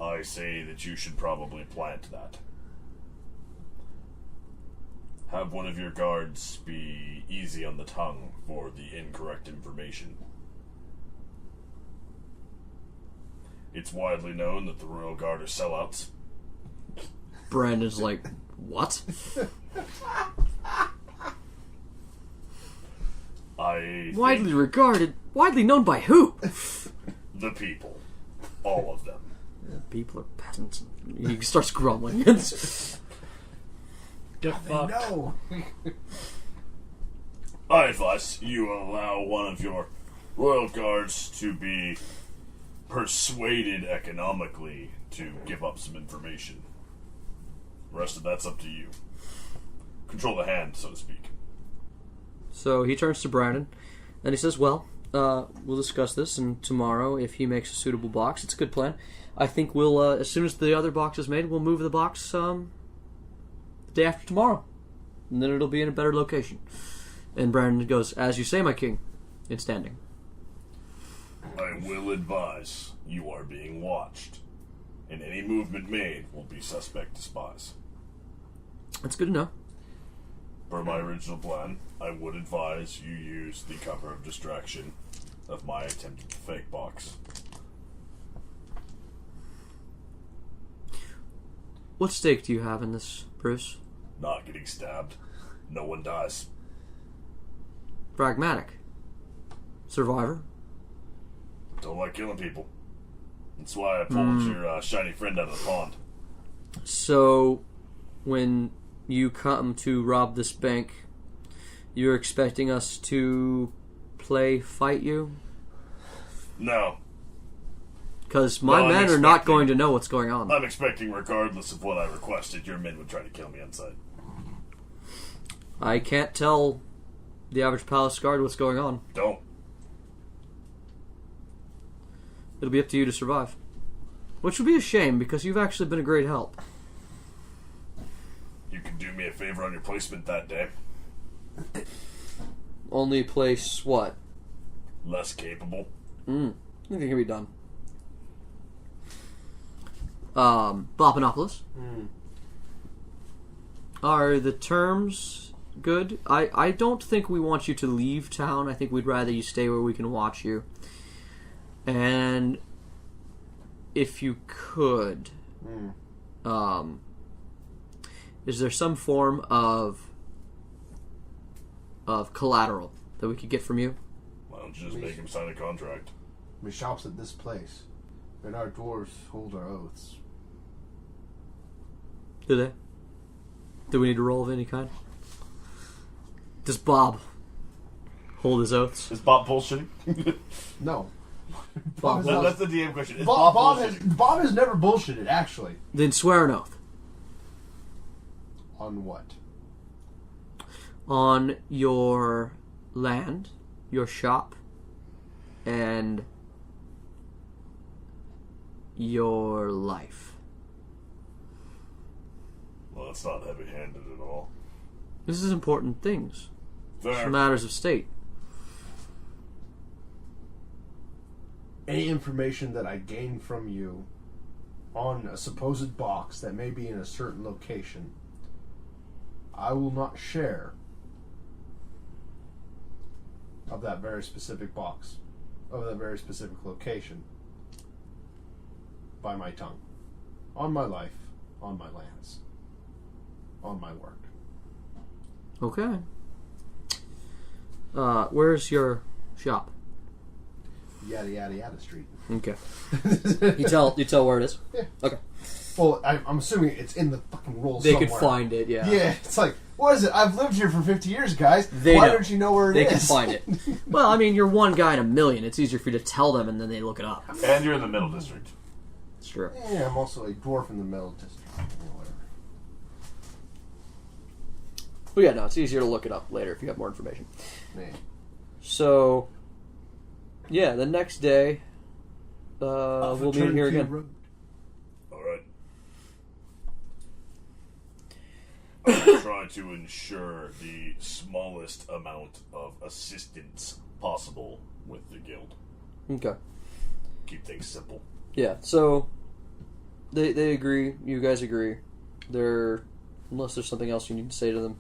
I say that you should probably plant that. Have one of your guards be easy on the tongue for the incorrect information. It's widely known that the Royal Guard are sellouts. Brandon's like, what? Widely regarded? Widely known by who? The people. All of them. People are peasants. He starts grumbling. Get fucked. No. I advise you allow one of your royal guards to be persuaded economically to give up some information. The rest of that's up to you. Control the hand, so to speak. So he turns to Brandon, and he says, well, we'll discuss this, and tomorrow, if he makes a suitable box, it's a good plan. I think we'll, as soon as the other box is made, we'll move the box the day after tomorrow. And then it'll be in a better location. And Brandon goes, as you say, my king, in standing. I will advise you are being watched, and any movement made will be suspect to spies. That's good to know. Per my original plan, I would advise you use the cover of distraction of my attempted fake box. What stake do you have in this, Bruce? Not getting stabbed. No one dies. Pragmatic. Survivor. Don't like killing people. That's why I pulled your shiny friend out of the pond. So, when you come to rob this bank, you're expecting us to fight you? No. Because my No, I'm men are not expecting- going to know what's going on. I'm expecting, regardless of what I requested, your men would try to kill me inside. I can't tell the average palace guard what's going on. Don't. It'll be up to you to survive. Which would be a shame, because you've actually been a great help. You can do me a favor on your placement that day. Only place what? Less capable. I think it can be done. Bopanopolis. Are the terms good? I don't think we want you to leave town. I think we'd rather you stay where we can watch you. And if you could, is there some form of collateral that we could get from you? Why don't you just make him sign a contract? We shops at this place, and our dwarves hold our oaths. Do they? Do we need a roll of any kind? Does Bob hold his oaths? Is Bob bullshitting? No. Bob, is not- That's the DM question. Is Bob, Bob has, bullshitting? Bob has never bullshitted, actually. then swear an oath. On what? On your land, your shop, and your life. Well, that's not heavy-handed at all. This is important things. Fair. Matters of state. any information that I gain from you on a supposed box that may be in a certain location, I will not share of that very specific box, of that very specific location, by my tongue, on my life, on my lands, on my work. Okay. Where's your shop? Yada yada yada street. Okay. You tell where it is? Yeah. Okay. Well, I'm assuming it's in the fucking roll They somewhere. could find it, yeah. Yeah, it's like, what is it? I've lived here for 50 years, guys. They Why know. don't you know where it is? They can find it. Well, I mean, you're one guy in a million. It's easier for you to tell them and then they look it up. And you're in the middle district. It's true. Yeah, I'm also a dwarf in the middle district. Yeah, whatever. But yeah, no, it's easier to look it up later if you have more information. Yeah. So, yeah, the next day, we'll meet here again. Alright. I'll try to ensure the smallest amount of assistance possible with the guild. Okay. Keep things simple. Yeah, so they agree. You guys agree. Unless there's something else you need to say to them,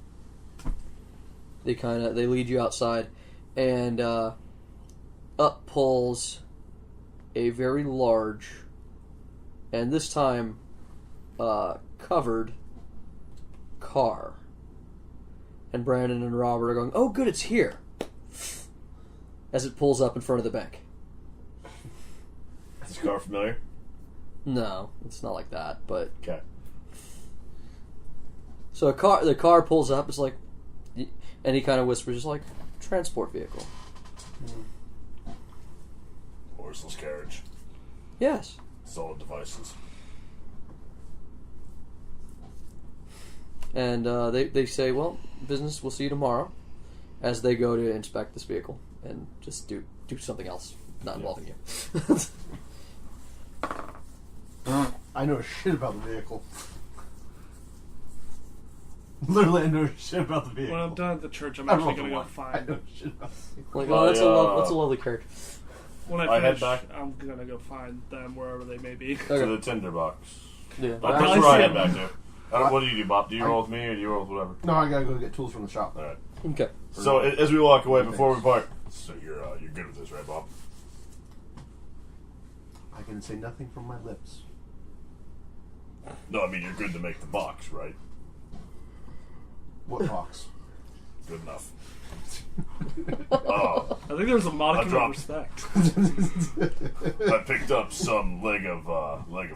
they lead you outside, and up pulls a very large, and this time covered car. And Brandon and Robert are going, "Oh, good, it's here!" As it pulls up in front of the bank. Is the car familiar? No, it's not like that, but Okay. so the car pulls up. It's like, and he kind of whispers, "Just like transport vehicle." Horseless carriage. Yes. Solid devices. And they say, "Well, business. We'll see you tomorrow." As they go to inspect this vehicle and just do something else, not involving you. I know shit about the vehicle. Literally, I know shit about the vehicle. When I'm done at the church, I'm I don't actually know going the to go one. I find. know shit about the vehicle. Like, oh, that's a lovely character. When I I head finish, back. I'm going to go find them wherever they may be. To the tinderbox. Yeah. That's I where I see head it. back to. What do you do, Bob? Do you roll with me or do you roll with whatever? No, I gotta go get tools from the shop. Alright. Okay. So as we walk away, before we part, so you're good with this, right, Bob? I can say nothing from my lips. No, I mean you're good to make the box, right? What box? Good enough. Oh, I think there's a modicum of dropped. respect. I picked up some leg of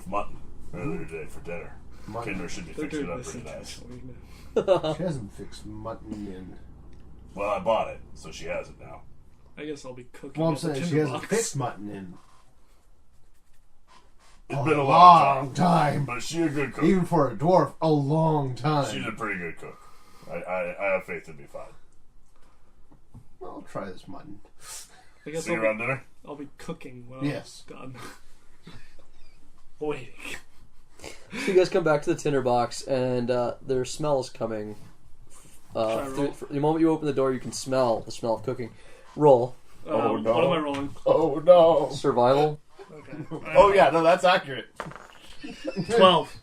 mutton earlier today for dinner. Mutton. Kendra should be They're fixing it doing up this pretty nice. intentionally. She hasn't fixed mutton in. Well, I bought it, so she has it now. I guess I'll be cooking. Well, I'm at the saying she tinderbox. hasn't fixed mutton in It's been a long time. But she's a good cook. Even for a dwarf, a long time. She's a pretty good cook. I have faith in me fine. Well, I'll try this mutton. I guess See you around dinner? I'll be cooking when Yes. I'm done. Waiting. So you guys come back to the tinderbox, and their smell is coming. I roll? The moment you open the door, you can smell the smell of cooking. Roll Oh, no. What am I rolling? Oh no! survival. Okay. Oh yeah, no, that's accurate. 12.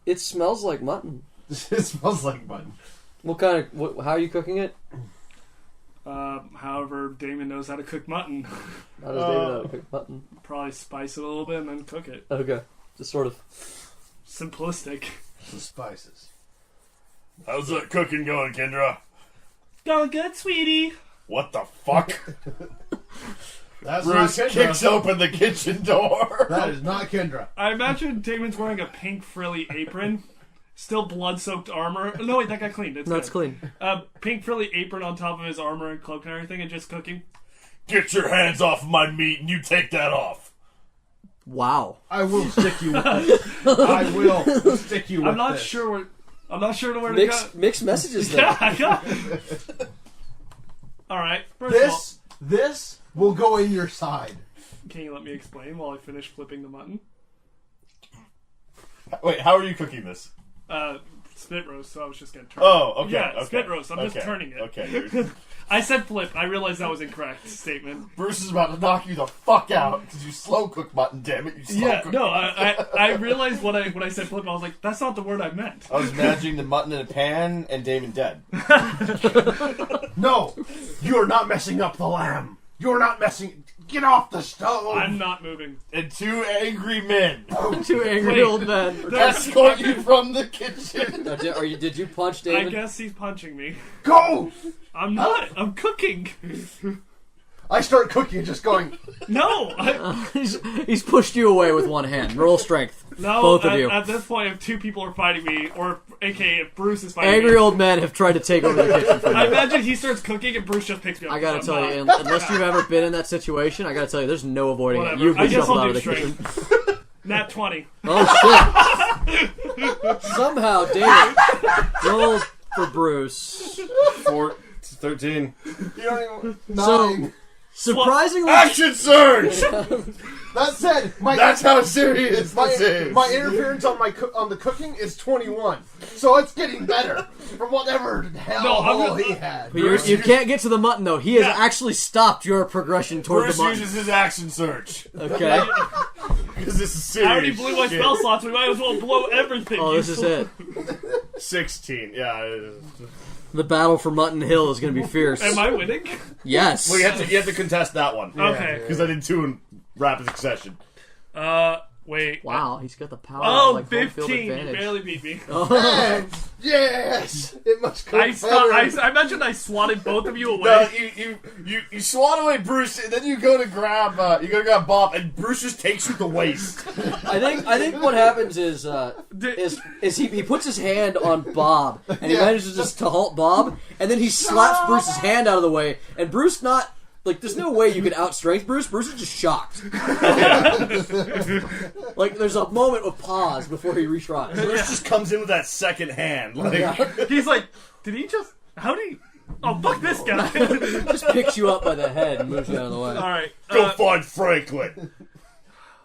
It smells like mutton. It smells like mutton. What kind of? How are you cooking it? However, Damon knows how to cook mutton. How does David know how to cook mutton? Probably spice it a little bit and then cook it. Okay, just sort of. Simplistic. The spices. How's that cooking going, Kendra? Going good, sweetie. What the fuck? That's Bruce not kicks Kendra. open the kitchen door. That is not Kendra. I imagine Damon's wearing a pink frilly apron, still blood-soaked armor. No, wait, that got cleaned. It's No, it's good. clean. Pink frilly apron on top of his armor and cloak and everything, and just cooking. Get your hands off of my meat and you take that off. Wow. I will stick you with this. I will stick you with I'm not this. sure where. I'm not sure where to go. Mixed messages there. Yeah, I got it. All right. First of all, This will go in your side. can you let me explain while I finish flipping the mutton? Wait, how are you cooking this? spit roast, so I was just gonna turn. Oh, okay. Yeah, okay. spit roast. I'm just Okay, turning it. Okay. I said flip. I realized that was incorrect statement. Bruce is about to knock you the fuck out because you slow cook mutton. Damn it, you slow Yeah, cook. no, I realized when I said flip, I was like, that's not the word I meant. I was imagining the mutton in a pan and Damon dead. No, you are not messing up the lamb. You are not messing. Get off the stove. I'm not moving. And two angry men Two angry Wait. old men. escort you from the kitchen. Now, did you punch I David? guess he's punching me. Go. I'm not. I'm cooking. I start cooking and just going. No. He's pushed you away with one hand. Roll strength. No, Both of you. At this point, if two people are fighting me, or aka if Bruce is fighting Angry me, old men have tried to take over the kitchen from I you. imagine he starts cooking and Bruce just picks me up. I gotta I'm tell not. you, unless you've ever been in that situation, I gotta tell you, there's no avoiding Whatever. it. You've I been guess shuffled I'll out of do the kitchen. strength. Nat 20. Oh shit! Somehow, David rolled for Bruce. 13. You don't even. So, Nine. surprisingly, Action surge! That said, That's how serious this is. my interference on on the cooking is 21, so it's getting better from whatever hell he had. you can't get to the mutton though. He has actually stopped your progression toward Bruce the mutton. uses his action surge. Okay. Because this is serious. I already blew my shit. spell slots. We might as well blow everything. Oh, this is it. 16, yeah. The battle for Mutton Hill is going to be fierce. Am I winning? Yes. Well, you have to contest that one. Okay. Because I did 2 in rapid succession. Wait. Wow, he's got the power. Oh, of, like, home field 15. You advantage. barely beat me. Oh. Yes, it must go I better. imagine I swatted both of you away. No, you swat away Bruce, and then you go to grab Bob, and Bruce just takes you the waist. I think what happens is he puts his hand on Bob and he manages just to halt Bob, and then he slaps Bruce's hand out of the way, and Bruce not. Like, there's no way you can outstrength Bruce. Bruce is just shocked. Like, there's a moment of pause before he retries. Bruce just comes in with that second hand. Like, He's like, did he just... How did he... Oh, fuck this guy. Just picks you up by the head and moves you out of the way. Alright. go find Franklin.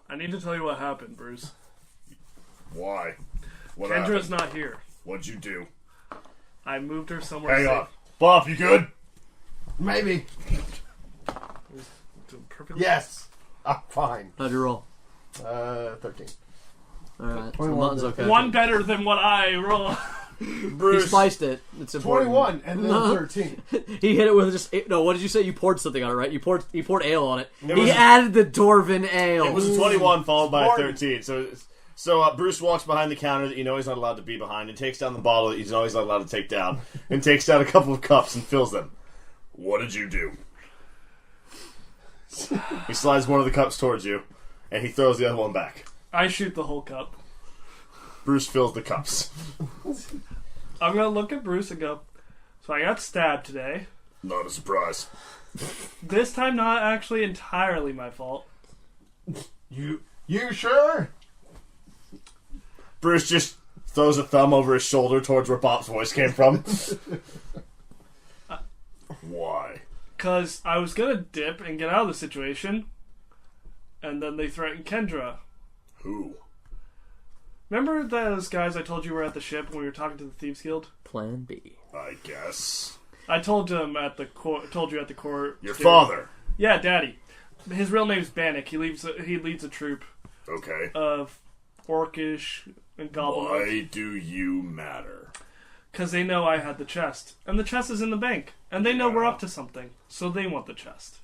I need to tell you what happened, Bruce. Why? What Kendra's happened? not here. What'd you do? I moved her somewhere Hang safe. on. Bob, you good? Maybe. Doing perfectly. Yes, I'm fine. How'd you roll? 13. Alright, so 21. Mutton's okay. One better than what I roll. He Bruce. spiced it. It's important. 21 and then 13. He hit it with just... No, what did you say? You poured something on it, right? You poured ale on it. It He was- added the Dwarven ale. It was a 21 followed by a Martin. 13. So Bruce walks behind the counter that you know he's not allowed to be behind and takes down the bottle that he's always not allowed to take down and takes down a couple of cups and fills them. What did you do? He slides one of the cups towards you and he throws the other one back. I shoot the whole cup. Bruce fills the cups. I'm gonna look at Bruce and go, so I got stabbed today. Not a surprise. This time not actually entirely my fault. You sure? Bruce just throws a thumb over his shoulder towards where Bob's voice came from. Why? Because I was gonna dip and get out of the situation, and then they threatened Kendra. Who? Remember those guys I told you were at the ship when we were talking to the Thieves Guild? Plan B. I guess. I told him at the court. Told you at the court. Your father. Yeah, Daddy. His real name's Bannock. He leads a troop Okay. of Orcish and Goblin. Why do you matter? Because they know I had the chest, and the chest is in the bank, and they know we're up to something, so they want the chest.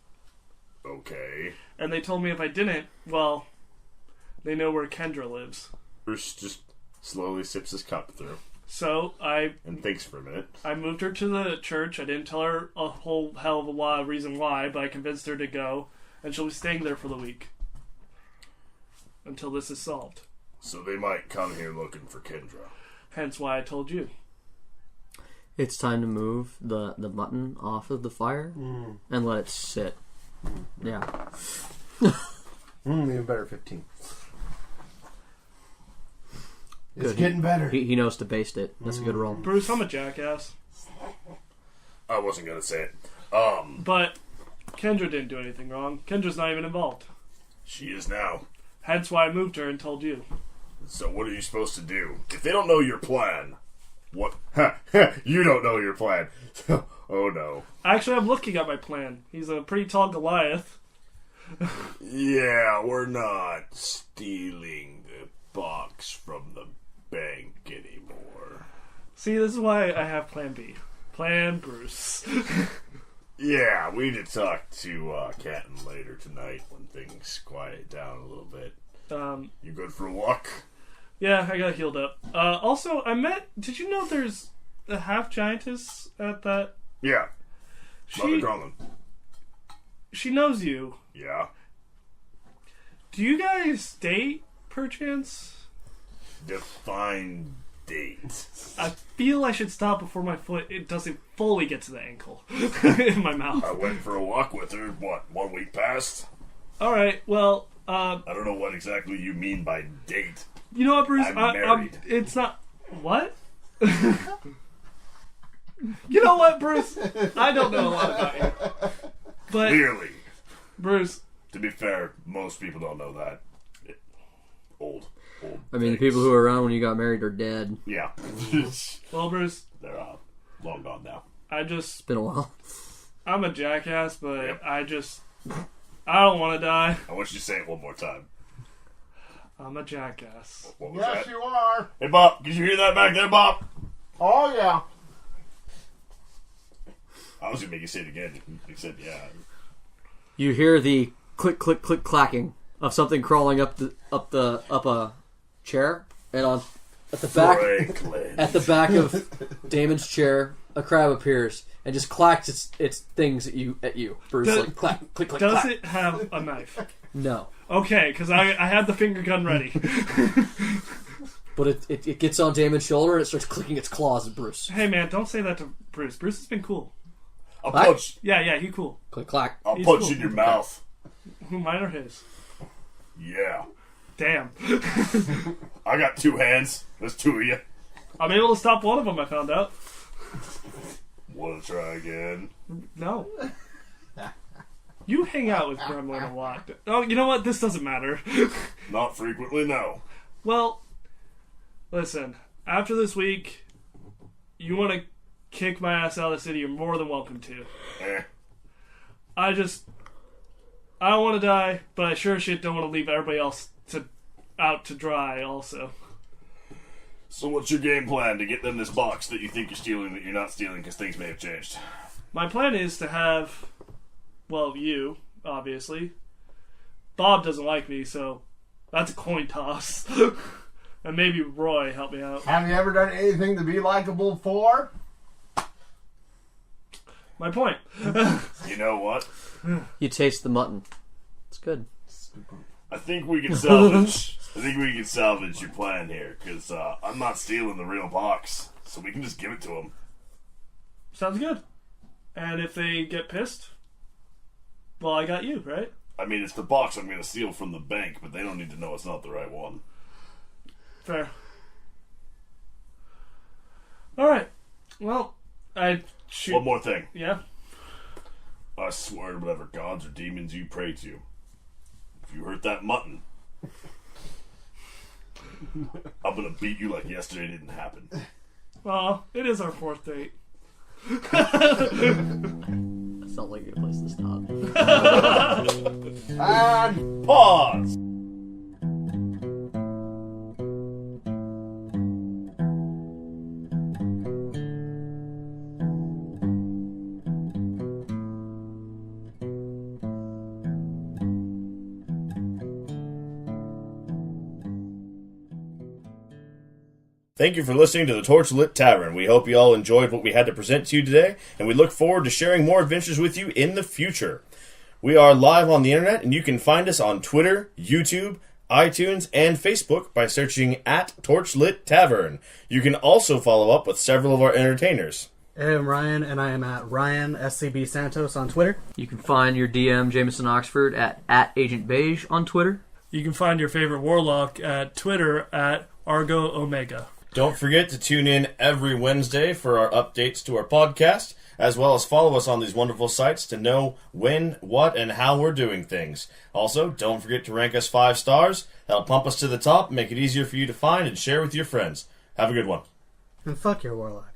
Okay. And they told me if I didn't, well, they know where Kendra lives. Bruce just slowly sips his cup through So I and thinks for a minute. moved her to the church. I didn't tell her a whole hell of a lot of reason why, but I convinced her to go, and she'll be staying there for the week until this is solved. So they might come here looking for Kendra. Hence why I told you. It's time to move the mutton off of the fire and let it sit. Yeah. Even better, 15. It's Good. getting better. He knows to baste it. That's a good roll. Bruce, I'm a jackass. I wasn't gonna say it. But Kendra didn't do anything wrong. Kendra's not even involved. She is now. Hence why I moved her and told you. So what are you supposed to do? If they don't know your plan, What? You don't know your plan. Oh no. Actually, I'm looking at my plan. He's a pretty tall Goliath. Yeah, we're not stealing the box from the bank anymore. See, this is why I have Plan B. Plan Bruce. Yeah, we need to talk to Canton later tonight when things quiet down a little bit. You good for a walk? Yeah, I got healed up. Also, did you know there's a half-giantess at that? Yeah. Mother Grumman. She knows you. Yeah. Do you guys date, perchance? Define date. I feel I should stop before my foot it doesn't fully get to the ankle in my mouth. I went for a walk with her, 1 week past? Alright, well, I don't know what exactly you mean by date. You know what, Bruce? I'm married. It's not... What? You know what, Bruce? I don't know a lot about you. But, Clearly. Bruce... To be fair, most people don't know that. Old. I mean, the people who were around when you got married are dead. Yeah. Well, Bruce... They're long gone now. It's been a while. I'm a jackass, but Yep. I don't want to die. I want you to say it one more time. I'm a jackass. What was Yes, that? you are. Hey, Bob, did you hear that back there, Bob? Oh, yeah. I was going to make you say it again. He said, yeah. You hear the click, click, click, clacking of something crawling up a chair, and at the back of Damon's chair, a crab appears and just clacks its things at you, Bruce. Like clack, click, click, Does clack. it have a knife? No, Okay, because I had the finger gun ready. but it gets on Damon's shoulder and it starts clicking its claws at Bruce. Hey, man, don't say that to Bruce. Bruce has been cool. I'll Clack? punch. Yeah, he cool. Click, clack. I'll He's punch cool. in your mouth. Who, mine or his? Yeah. Damn. I got 2 hands. There's 2 of you. I'm able to stop one of them, I found out. Want to try again? No. You hang out with Gremlin a lot. Oh, you know what? This doesn't matter. Not frequently, no. Well, listen. After this week, you want to kick my ass out of the city, you're more than welcome to. I don't want to die, but I sure shit don't want to leave everybody else out to dry also. So what's your game plan to get them this box that you think you're stealing that you're not stealing because things may have changed? My plan is to have, well, you, obviously. Bob doesn't like me, so that's a coin toss. And maybe Roy help me out. Have you ever done anything to be likable for? My point. You know what? You taste the mutton. It's good. I think we can salvage. Your plan here because I'm not stealing the real box, so we can just give it to them. Sounds good. And if they get pissed, well, I got you, right? I mean, it's the box I'm going to steal from the bank, but they don't need to know it's not the right one. Fair. Alright. Well, I shoot. One more thing. Yeah? I swear to whatever gods or demons you pray to, if you hurt that mutton, I'm going to beat you like yesterday didn't happen. Well, it is our 4th date. That's not like a good place to stop. And Pause! Thank you for listening to the Torchlit Tavern. We hope you all enjoyed what we had to present to you today, and we look forward to sharing more adventures with you in the future. We are live on the internet, and you can find us on Twitter, YouTube, iTunes, and Facebook by searching at Torchlit Tavern. You can also follow up with several of our entertainers. I'm Ryan, and I am at Ryan SCB Santos on Twitter. You can find your DM Jameson Oxford at Agent Beige on Twitter. You can find your favorite warlock at Twitter at Argo Omega. Don't forget to tune in every Wednesday for our updates to our podcast, as well as follow us on these wonderful sites to know when, what, and how we're doing things. Also, don't forget to rank us 5 stars. That'll pump us to the top, make it easier for you to find and share with your friends. Have a good one. And fuck your warlock.